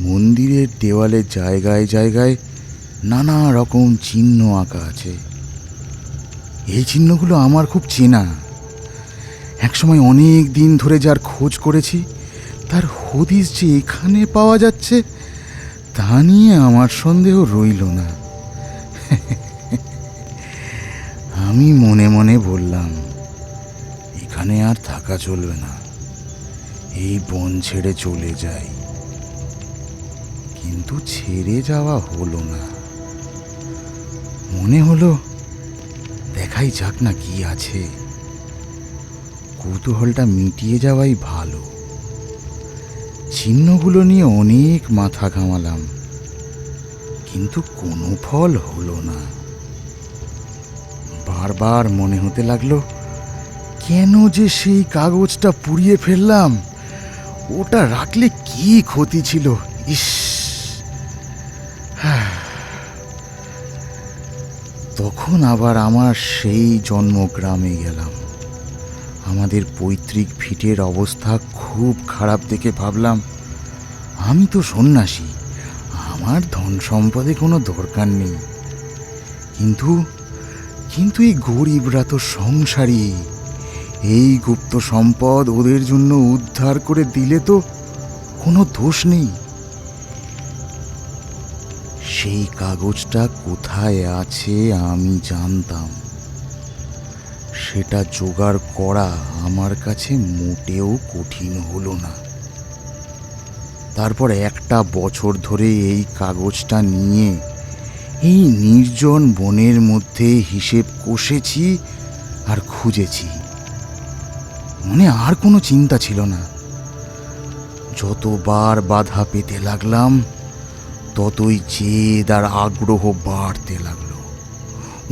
মন্দিরের দেওয়ালে জায়গায় জায়গায় নানা রকম চিহ্ন আঁকা আছে। এই চিহ্নগুলো আমার খুব চেনা। একসময় অনেক দিন ধরে যার খোঁজ করেছি, তার হদিস যে এখানে পাওয়া যাচ্ছে তা নিয়ে আমার সন্দেহ রইল না। আমি মনে মনে বললাম, এখানে আর থাকা চলবে না, এই বন ছেড়ে চলে যাই। কিন্তু ছেড়ে যাওয়া হলো না। মনে হলো দেখাই যাক না কি আছে, কৌতূহলটা মিটিয়ে যাওয়াই ভালো। চিহ্নগুলো নিয়ে অনেক মাথা ঘামালাম, কিন্তু কোনো ফল হলো না। বারবার মনে হতে লাগলো, কেন যে সেই কাগজটা পুড়িয়ে ফেললাম, ওটা রাখলে কি ক্ষতি ছিল। ইস, তখন আবার আমার সেই জন্মগ্রামে গেলাম। আমাদের পৈতৃক ভিটের অবস্থা খুব খারাপ দেখে ভাবলাম, আমি তো সন্ন্যাসী, আমার ধন সম্পদে কোনো দরকার নেই। কিন্তু কিন্তু এই গরিবরা তো সংসারী, এই গুপ্ত সম্পদ ওদের জন্য উদ্ধার করে দিলে তো কোনো দোষ নেই। সেই কাগজটা কোথায় আছে আমি জানতাম, সেটা জোগাড় করা আমার কাছে মোটেও কঠিন হলো না। তারপর 1টা বছর ধরে এই কাগজটা নিয়ে এই নির্জন বনের মধ্যে হিসেব কষেছি আর খুঁজেছি। মনে আর কোনো চিন্তা ছিল না। যতবার বাধা পেতে লাগলাম, ততই জেদ আর আগ্রহ বাড়তে লাগলো।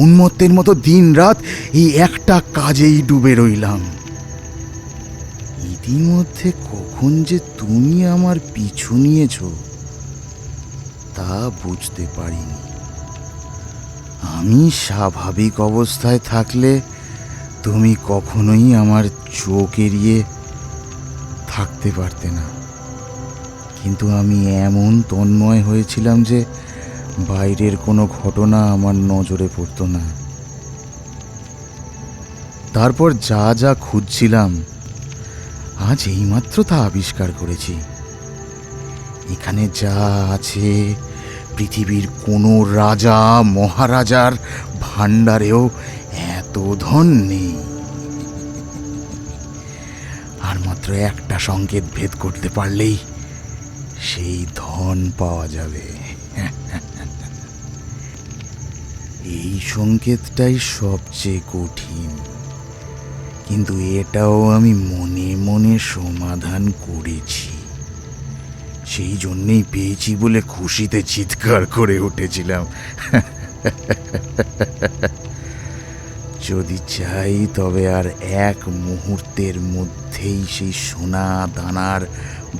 উন্মত্তের মতো দিন রাত এই একটা কাজেই ডুবে রইলাম। ইতিমধ্যে কখন যে তুমি আমার পিছু নিয়েছ তা বুঝতে পারিনি। আমি স্বাভাবিক অবস্থায় থাকলে তুমি কখনোই আমার চোখ এড়িয়ে থাকতে পারতে না, কিন্তু আমি এমন তন্ময় হয়েছিলাম যে বাইরের কোনো ঘটনা আমার নজরে পড়তো না। তারপর যা যা খুঁজছিলাম আজ এইমাত্র তা আবিষ্কার করেছি। এখানে যা আছে পৃথিবীর কোনো রাজা মহারাজার ভাণ্ডারেও এত ধন নেই। আর মাত্র একটা সংকেত ভেদ করতে পারলেই সেই ধন পাওয়া যাবে। এই সংকেতটাই সবচেয়ে কঠিন, কিন্তু এটাও আমি মনে মনে সমাধান করেছি। সেই জন্যেই পেয়েছি বলে খুশিতে চিৎকার করে উঠেছিলাম। যদি চাই তবে আর 1 মুহূর্তের মধ্যেই সেই সোনা দানার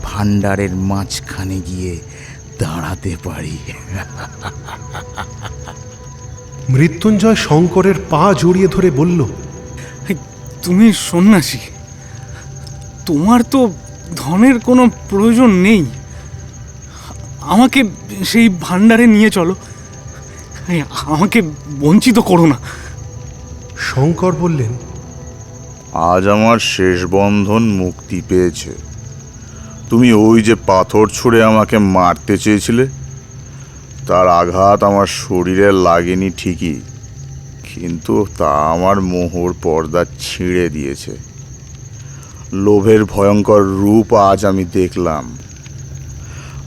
ভাণ্ডারের মাঝখানে গিয়ে দাঁড়াতে পারি। মৃত্যুঞ্জয় শঙ্করের পা জড়িয়ে ধরে বলল, তুমি সন্ন্যাসী, তোমার তো ধনের কোনো প্রয়োজন নেই। আমাকে সেই ভাণ্ডারে নিয়ে চলো, আমাকে বঞ্চিত করো না। শঙ্কর বললেন, আজ আমার শেষ বন্ধন মুক্তি পেয়েছে। তুমি ওই যে পাথর ছুঁড়ে আমাকে মারতে চেয়েছিলে, তার আঘাত আমার শরীরে লাগেনি ঠিকই, কিন্তু তা আমার মোহর পর্দা ছিঁড়ে দিয়েছে। লোভের ভয়ঙ্কর রূপ আজ আমি দেখলাম।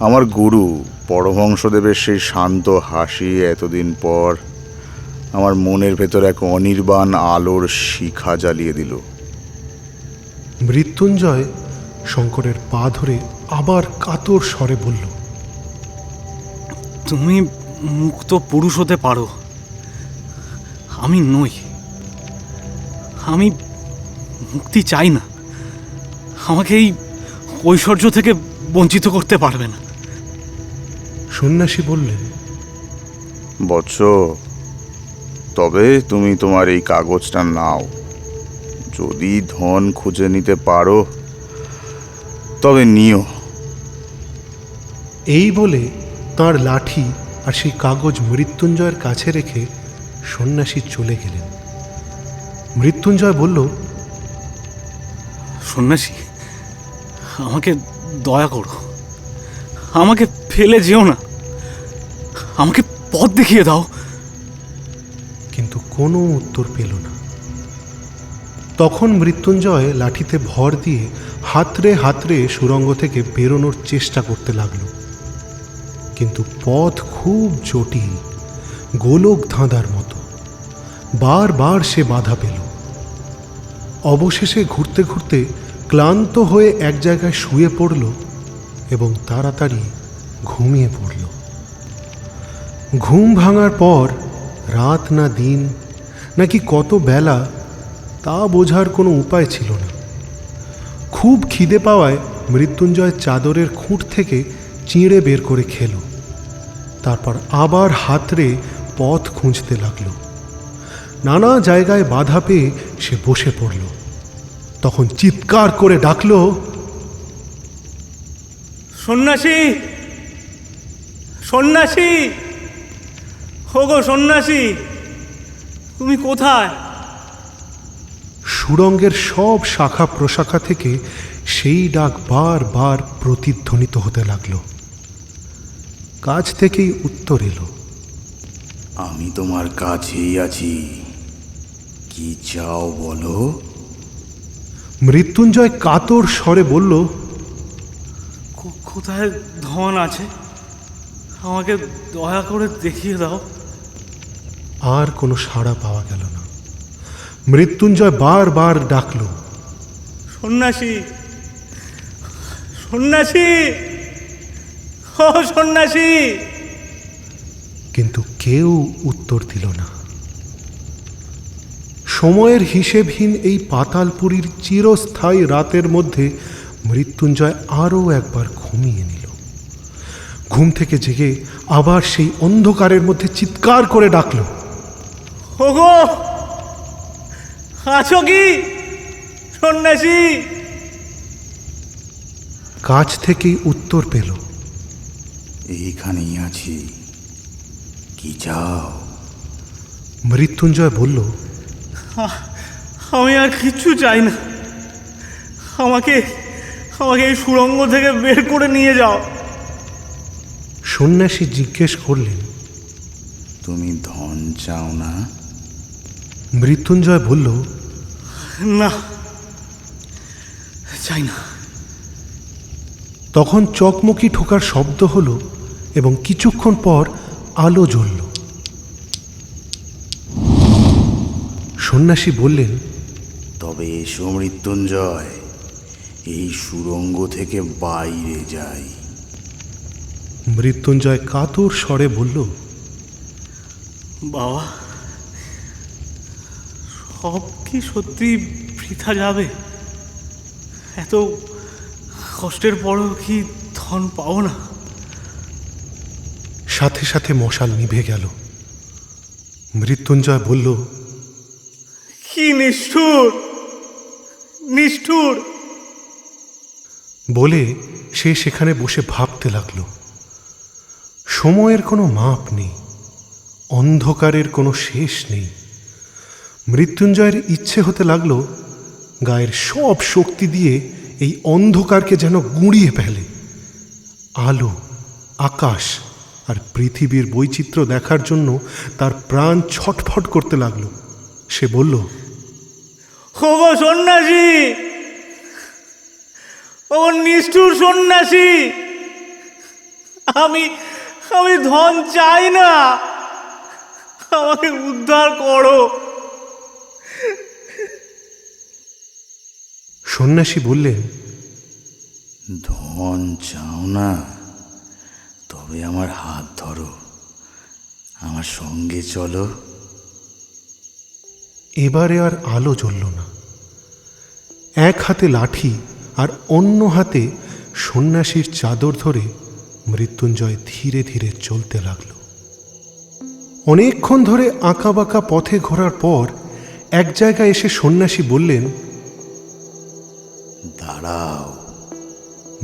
আমার গুরু পরমহংসদেবের সেই শান্ত হাসি এতদিন পর আমার মনের ভেতর এক অনির্বাণ আলোর শিখা জ্বালিয়ে দিল। মৃত্যুঞ্জয় শঙ্করের পা ধরে আবার কাতর স্বরে বলল, তুমি মুক্ত পুরুষ হতে পারো, আমি নই। আমি মুক্তি চাই না, আমাকে এই ঐশ্বর্য থেকে বঞ্চিত করতে পারবে না। সন্ন্যাসী বললেন, বৎস, তবে তুমি তোমার এই কাগজটা নাও। যদি ধন খুঁজে নিতে পারো তবে নিও। এই বলে তার লাঠি আর সেই কাগজ মৃত্যুঞ্জয়ের কাছে রেখে সন্ন্যাসী চলে গেলেন। মৃত্যুঞ্জয় বলল, সন্ন্যাসী, আমাকে দয়া করো, আমাকে ফেলে যেও না, আমাকে পথ দেখিয়ে দাও। কিন্তু কোনো উত্তর পেল না। তখন মৃত্যুঞ্জয় লাঠিতে ভর দিয়ে হাতড়ে হাতড়ে সুড়ঙ্গ থেকে বেরোনোর চেষ্টা করতে লাগল। কিন্তু পথ খুব জটিল, গোলক ধাঁধার মতো। বারবার সে বাধা পেল। অবশেষে ঘুরতে ঘুরতে ক্লান্ত হয়ে এক জায়গায় শুয়ে পড়ল এবং তাড়াতাড়ি ঘুমিয়ে পড়ল। ঘুম ভাঙার পর রাত না দিন নাকি কত বেলা তা বোঝার কোনো উপায় ছিল না। খুব খিদে পাওয়ায় মৃত্যুঞ্জয় চাদরের খুঁট থেকে চিঁড়ে বের করে খেল। তারপর আবার হাতড়ে পথ খুঁজতে লাগলো। নানা জায়গায় বাধা পেয়ে সে বসে পড়ল। তখন চিৎকার করে ডাকল, সন্ন্যাসী, সন্ন্যাসী, ওগো সন্ন্যাসী, তুমি কোথায়? সুড়ঙ্গের সব শাখা প্রশাখা থেকে সেই ডাক বারবার প্রতিধ্বনিত হতে লাগলো। কাছ থেকেই উত্তর এলো, আমি তোমার কাছেই আছি, কি চাও বলো। মৃত্যুঞ্জয় কাতর স্বরে বলল, কোথায় ধন আছে আমাকে দয়া করে দেখিয়ে দাও। আর কোনো সাড়া পাওয়া গেল না। মৃত্যুঞ্জয় বারবার ডাকল, সন্ন্যাসী, সন্ন্যাসী, ও সন্ন্যাসী। কিন্তু কেউ উত্তর দিল না। সময়ের হিসেবহীন এই পাতালপুরীর চিরস্থায়ী রাতের মধ্যে মৃত্যুঞ্জয় আরও একবার ঘুমিয়ে নিল। ঘুম থেকে জেগে আবার সেই অন্ধকারের মধ্যে চিৎকার করে ডাকল, ওগো, আছো কি সন্ন্যাসী? কাছ থেকেই উত্তর পেল, এইখানেই আছি, কি চাও। মৃত্যুঞ্জয় বলল, আমি আর কিচ্ছু চাই না, আমাকে আমাকে এই সুড়ঙ্গ থেকে বের করে নিয়ে যাও। সন্ন্যাসী জিজ্ঞেস করলেন, তুমি ধন চাও না? মৃত্যুঞ্জয় বলল, না, চাই না। তখন চকমকি ঠোকার শব্দ হলো এবং কিছুক্ষণ পর আলো জ্বলল। সন্ন্যাসী বললেন, তবে এসো মৃত্যুঞ্জয়, এই সুড়ঙ্গ থেকে বাইরে যাই। মৃত্যুঞ্জয় কাতর স্বরে বলল, বাবা, সব কি সত্যি বৃথা যাবে? এত কষ্টের পরও কি ধন পাও না? সাথে সাথে মশাল নিভে গেল। মৃত্যুঞ্জয় বলল, কি নিষ্ঠুর, নিষ্ঠুর। বলে সে সেখানে বসে ভাবতে লাগল। সময়ের কোনো মাপ নেই, অন্ধকারের কোনো শেষ নেই। মৃত্যুঞ্জয়ের ইচ্ছে হতে লাগলো গায়ের সব শক্তি দিয়ে এই অন্ধকারকে যেন গুঁড়িয়ে ফেলে। আলো, আকাশ আর পৃথিবীর বৈচিত্র্য দেখার জন্য তার প্রাণ ছটফট করতে লাগলো। সে বলল, ওগো সন্ন্যাসী, ও নিষ্ঠুর সন্ন্যাসী, আমি আমি ধন চাই না, আমাকে উদ্ধার করো। সন্ন্যাসী বললেন, ধন চাও না? তবে আমার হাত ধরো, আমার সঙ্গে চলো। এবারে আর আলো জ্বলল না। এক হাতে লাঠি আর অন্য হাতে সন্ন্যাসীর চাদর ধরে মৃত্যুঞ্জয় ধীরে ধীরে চলতে লাগল। অনেকক্ষণ ধরে আঁকাবাঁকা পথে ঘোরার পর এক জায়গায় এসে সন্ন্যাসী বললেন, দাঁড়াও।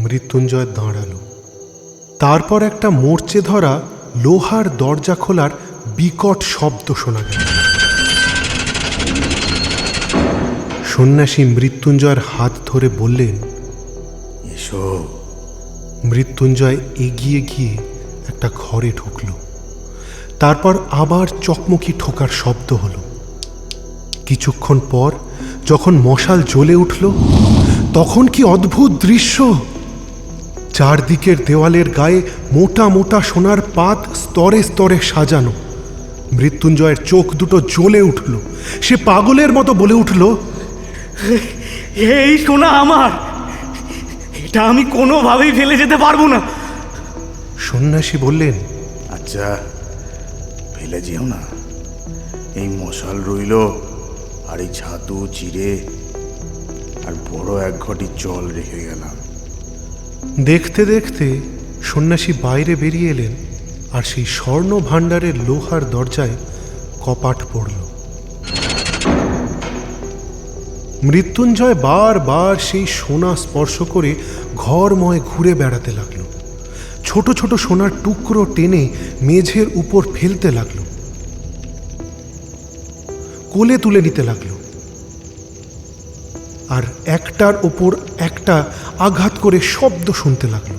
মৃত্যুঞ্জয় দাঁড়াল। তারপর একটা মরচে ধরা লোহার দরজা খোলার বিকট শব্দ শোনা গেল। সন্ন্যাসী মৃত্যুঞ্জয়ের হাত ধরে বললেন, এসো। মৃত্যুঞ্জয় এগিয়ে গিয়ে একটা ঘরে ঢুকল। তারপর আবার চকমকি ঠোকার শব্দ হলো। কিছুক্ষণ পর যখন মশাল জ্বলে উঠল, তখন কি অদ্ভুত দৃশ্য! চারদিকের দেওয়ালের গায়ে মোটা মোটা সোনার পাত স্তরে স্তরে সাজানো। মৃত্যুঞ্জয়ের চোখ দুটো জ্বলে উঠল। সে পাগলের মতো বলে উঠল, এই সোনা আমার, এটা আমি কোনোভাবেই ফেলে যেতে পারবো না। সন্ন্যাসী বললেন, আচ্ছা, ফেলে যেও না। এই মশাল রইল, আর এই ছাতু চিড়ে আর বড় এক ঘটি জল রেখে গেলাম। দেখতে দেখতে সন্ন্যাসী বাইরে বেরিয়ে এলেন, আর সেই স্বর্ণ ভাণ্ডারের লোহার দরজায় কপাট পড়ল। মৃত্যুঞ্জয় বারবার সেই সোনা স্পর্শ করে ঘরময় ঘুরে বেড়াতে লাগলো। ছোট ছোট সোনার টুকরো টেনে মেঝের উপর ফেলতে লাগলো, কোলে তুলে নিতে লাগলো, আর একটার ওপর একটা আঘাত করে শব্দ শুনতে লাগলো।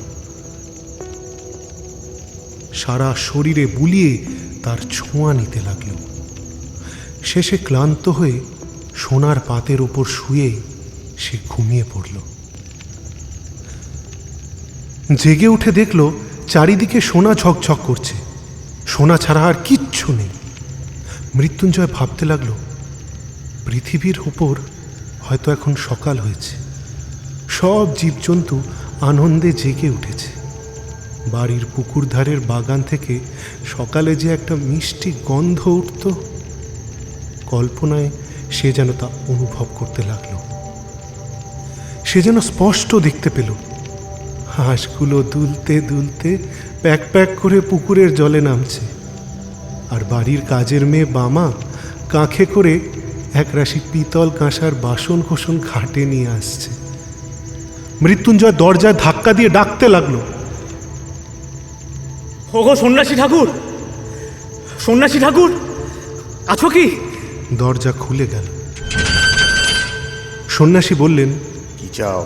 সারা শরীরে বুলিয়ে তার ছোঁয়া নিতে লাগলো। শেষে ক্লান্ত হয়ে সোনার পাতের উপর শুয়েই সে ঘুমিয়ে পড়ল। জেগে উঠে দেখল চারিদিকে সোনা ঝকঝক করছে। সোনা ছাড়া আর কিচ্ছু নেই। মৃত্যুঞ্জয় ভাবতে লাগলো, পৃথিবীর উপর হয়তো এখন সকাল হয়েছে। সব জীবজন্তু আনন্দে জেগে উঠেছে। বাড়ির পুকুর ধারের বাগান থেকে সকালে যে একটা মিষ্টি গন্ধ উঠত, কল্পনায় সে যেন তা অনুভব করতে লাগলো। সে যেন স্পষ্ট দেখতে পেল হাঁসগুলো দুলতে দুলতে প্যাক প্যাক করে পুকুরের জলে নামছে, আর বাড়ির কাজের মেয়ে বামা কাঁখে করে একরাশি পিতল কাঁসার বাসন কোসন ঘাটে নিয়ে আসছে। মৃত্যুঞ্জয় দরজায় ধাক্কা দিয়ে ডাকতে লাগলো, ওগো সন্ন্যাসী ঠাকুর, সন্ন্যাসী ঠাকুর, আছো কি? দরজা খুলে গেল। সন্ন্যাসী বললেন, কি চাও?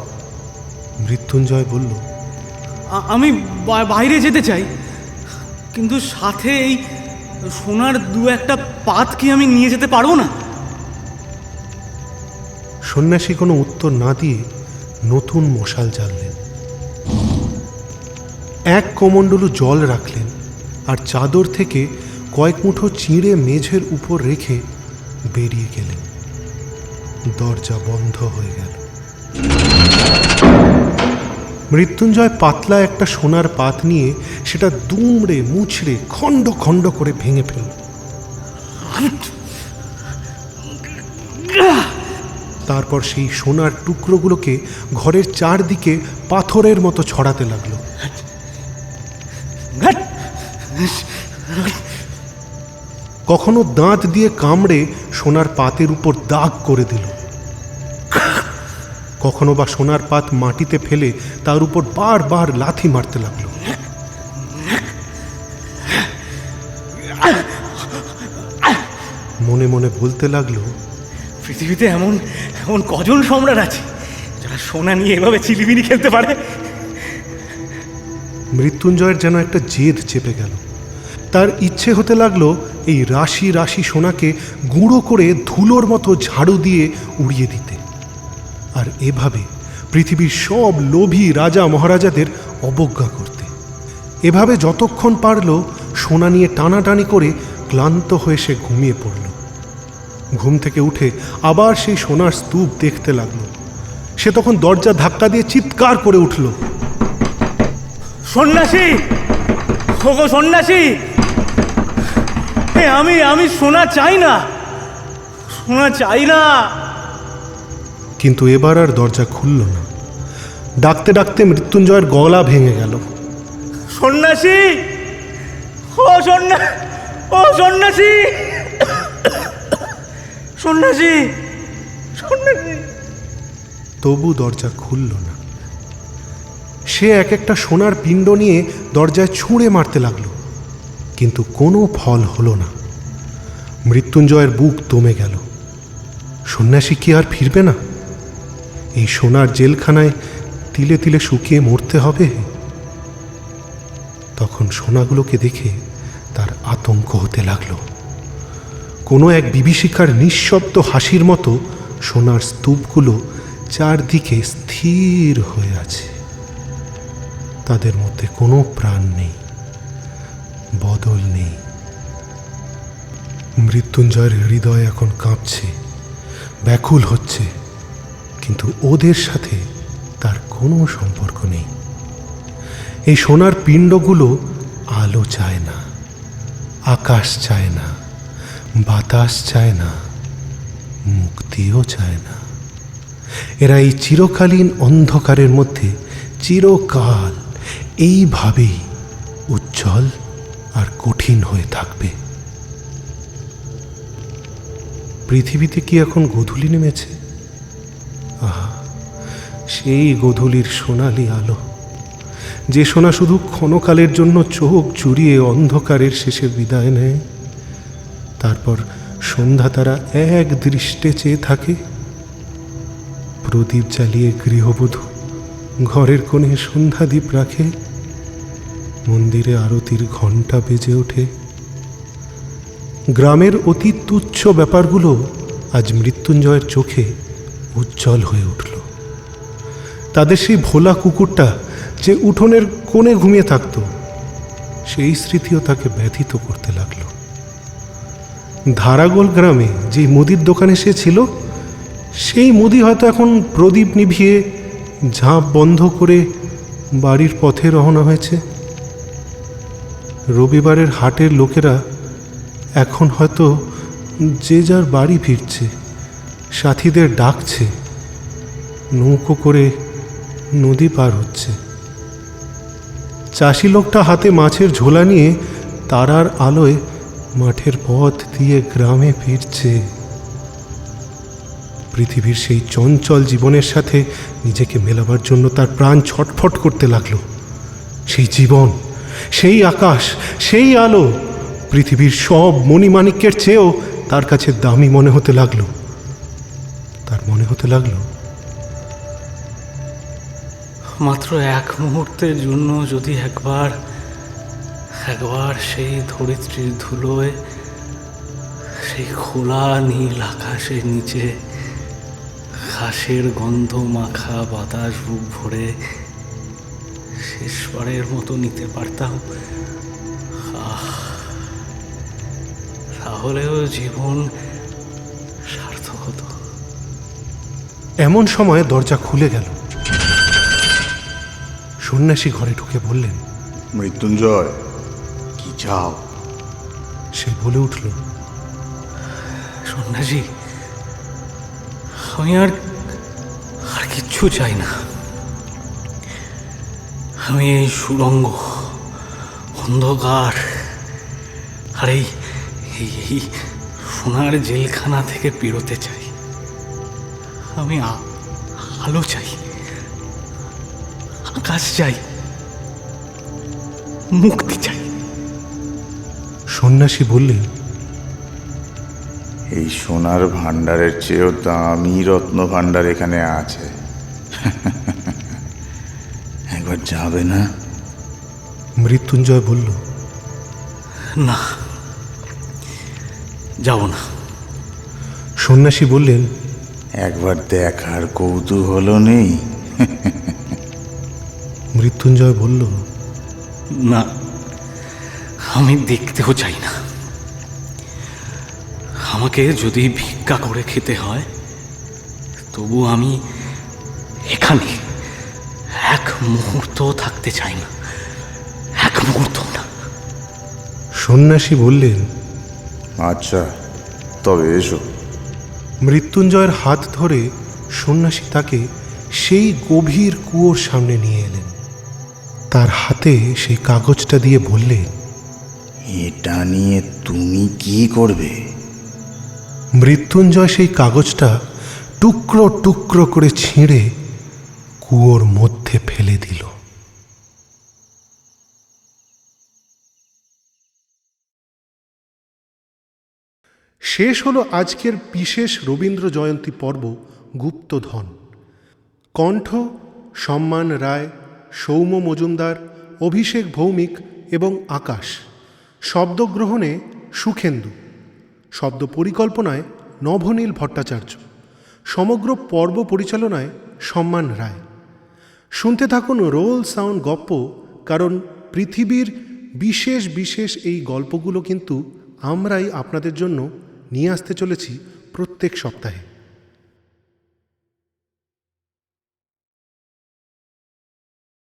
মৃত্যুঞ্জয় বলল, আমি বাইরে যেতে চাই, কিন্তু সাথে এই সোনার দু একটা পাত কি আমি নিয়ে যেতে পারবো না? সন্ন্যাসী কোনো উত্তর না দিয়ে নতুন মশাল জ্বাললেন। এক কমণ্ডলু জল রাখলেন, আর চাদর থেকে কয়েক মুঠো চিঁড়ে মেঝের উপর রেখে বেরিয়ে গেলেন। দরজা বন্ধ হয়ে গেল। মৃত্যুঞ্জয় পাতলা একটা সোনার পাত নিয়ে সেটা দুমড়ে মুছড়ে খণ্ড খণ্ড করে ভেঙে ফেলল। তারপর সেই সোনার টুকরোগুলোকে ঘরের চারদিকে পাথরের মতো ছড়াতে লাগলো। কখনো দাঁত দিয়ে কামড়ে সোনার পাতের উপর দাগ করে দিল, কখনো বা সোনার পাত মাটিতে ফেলে তার উপর বারবার লাথি মারতে লাগলো। মনে মনে বলতে লাগলো, পৃথিবীতে এমন এমন কজন সম্রাট আছে যারা সোনা নিয়ে এভাবে চিলিমিনি খেলতে পারে? মৃত্যুঞ্জয়ের যেন একটা জেদ চেপে গেল। তার ইচ্ছে হতে লাগলো এই রাশি রাশি সোনাকে গুঁড়ো করে ধুলোর মতো ঝাড়ু দিয়ে উড়িয়ে দিতে, আর এভাবে পৃথিবীর সব লোভী রাজা মহারাজাদের অবজ্ঞা করতে। এভাবে যতক্ষণ পারল সোনা নিয়ে টানাটানি করে ক্লান্ত হয়ে সে ঘুমিয়ে পড়ল। ঘুম থেকে উঠে আবার সেই সোনার স্তূপ দেখতে লাগলো। সে তখন দরজা ধাক্কা দিয়ে চিৎকার করে উঠল, সন্ন্যাসী, ওগো সন্ন্যাসী, আমি সোনা চাই না, সোনা চাই না। কিন্তু এবার আর দরজা খুলল না। ডাকতে ডাকতে মৃত্যুঞ্জয়ের গলা ভেঙে গেল। সন্ন্যাসী, ও সন্ন্যাসী, সন্ন্যাসী, সন্ন্যাসী। তবু দরজা খুলল না। সে এক একটা সোনার পিণ্ড নিয়ে দরজায় ছুঁড়ে মারতে লাগলো, কিন্তু কোনো ফল হলো না। মৃত্যুঞ্জয়ের বুক দমে গেল। সন্ন্যাসী কি আর ফিরবে না? এই সোনার জেলখানায় তিলে তিলে শুকিয়ে মরতে হবে। তখন সোনাগুলোকে দেখে তার আতঙ্ক হতে লাগলো। কোনো এক বিভীষিকার নিঃশব্দ হাসির মতো সোনার স্তূপগুলো চারদিকে স্থির হয়ে আছে। তাদের মধ্যে কোনো প্রাণ নেই, বদল নেই। মৃত্যুঞ্জয়ের হৃদয় এখন কাঁপছে, ব্যাকুল হচ্ছে, কিন্তু ওদের সাথে তার কোনো সম্পর্ক নেই। এই সোনার পিণ্ডগুলো আলো চায় না, আকাশ চায় না, বাতাস চায় না, মুক্তিও চায় না। এরা এই চিরকালীন অন্ধকারের মধ্যে চিরকাল এইভাবেই উজ্জ্বল আর কঠিন হয়ে থাকবে। পৃথিবীতে কি এখন গোধূলি নেমেছে? আহা, সেই গোধূলির সোনালি আলো, যে সোনা শুধু ক্ষণকালের জন্য চোখ জুড়িয়ে অন্ধকারের শেষে বিদায় নেয়, তারপর সন্ধ্যা তারা এক দৃষ্টে চেয়ে থাকে। প্রদীপ জ্বালিয়ে গৃহবধূ ঘরের কোণে সন্ধ্যাদীপ রাখে, মন্দিরে আরতির ঘণ্টা বেজে ওঠে। গ্রামের অতি তুচ্ছ ব্যাপারগুলো আজ মৃত্যুঞ্জয়ের চোখে উজ্জ্বল হয়ে উঠল। তাদের সেই ভোলা কুকুরটা যে উঠোনের কোণে ঘুমিয়ে থাকত, সেই স্মৃতিও তাকে ব্যথিত করতে লাগল। ধারাগোল গ্রামে যে মুদির দোকানে সে ছিল, সেই মুদি হয়তো এখন প্রদীপ নিভিয়ে ঝাঁপ বন্ধ করে বাড়ির পথে রওনা হয়েছে। রবিবারের হাটের লোকেরা এখন হয়তো যে যার বাড়ি ফিরছে, সাথীদের ডাকছে, নৌকো করে নদী পার হচ্ছে। চাষি লোকটা হাতে মাছের ঝোলা নিয়ে তারার আলোয় মাঠের পথ দিয়ে গ্রামে ফিরছে। পৃথিবীর সেই চঞ্চল জীবনের সাথে নিজেকে মেলাবার জন্য তার প্রাণ ছটফট করতে লাগলো। সেই জীবন, সেই আকাশ, সেই আলো পৃথিবীর সব মণিমাণিক্যের চেয়েও তার কাছে দামি মনে হতে লাগলো। তার মনে হতে লাগলো, মাত্র এক মুহূর্তের জন্য যদি একবার সেই ধরিত্রীর ধুলোয়, সেই খোলা নীল আকাশের নিচে ঘাসের গন্ধ মাখা বাতাস বুক ভরে শেষবারের মতো নিতে পারতাম, তাহলেও জীবন সার্থক হতো। এমন সময় দরজা খুলে গেল। সন্ন্যাসী ঘরে ঢুকে বললেন, মৃত্যুঞ্জয়, কি চাও? সে বলে উঠল, সন্ন্যাসী, আমি আর কিচ্ছু চাই না। আমি এই সুড়ঙ্গ, অন্ধকার আর এই সোনার জেলখানা থেকে বেরোতে চাই। আমি আলো চাই, আকাশ চাই, মুক্তি চাই। সন্ন্যাসী বললেন, এই সোনার ভাণ্ডারের চেয়েও দামি রত্ন ভাণ্ডার এখানে আছে। একবার যাবে না? মৃত্যুঞ্জয় বলল, না, যাব না। সন্ন্যাসী বললেন, একবার দেখার কৌতূহল নেই? মৃত্যুঞ্জয় বলল, না, আমি দেখতেও চাই না। আমাকে যদি ভিক্ষা করে খেতে হয়, তবু আমি এখানে এক মুহূর্ত থাকতে চাই না, এক মুহূর্ত না। সন্ন্যাসী বললেন, আচ্ছা, তবে এসো। মৃত্যুঞ্জয়ের হাত ধরে সন্ন্যাসী তাকে সেই গভীর কুয়োর সামনে নিয়ে এলেন। তার হাতে সেই কাগজটা দিয়ে বললেন, এটা নিয়ে তুমি কি করবে? মৃত্যুঞ্জয় সেই কাগজটা টুকরো টুকরো করে ছিঁড়ে কুয়োর মধ্যে ফেলে দিল। শেষ হলো আজকের বিশেষ রবীন্দ্র জয়ন্তী পর্ব গুপ্তধন। কণ্ঠ সম্মান রায়, সৌম্য মজুমদার, অভিষেক ভৌমিক এবং আকাশ। শব্দগ্রহণে সুখেন্দু। শব্দ পরিকল্পনায় নভনীল ভট্টাচার্য। সমগ্র পর্ব পরিচালনায় সম্মান রায়। শুনতে থাকুন রোল সাউন্ড গপ্প, কারণ পৃথিবীর বিশেষ বিশেষ এই গল্পগুলো কিন্তু আমরাই আপনাদের জন্য নিয়ে আসতে চলেছি প্রত্যেক সপ্তাহে।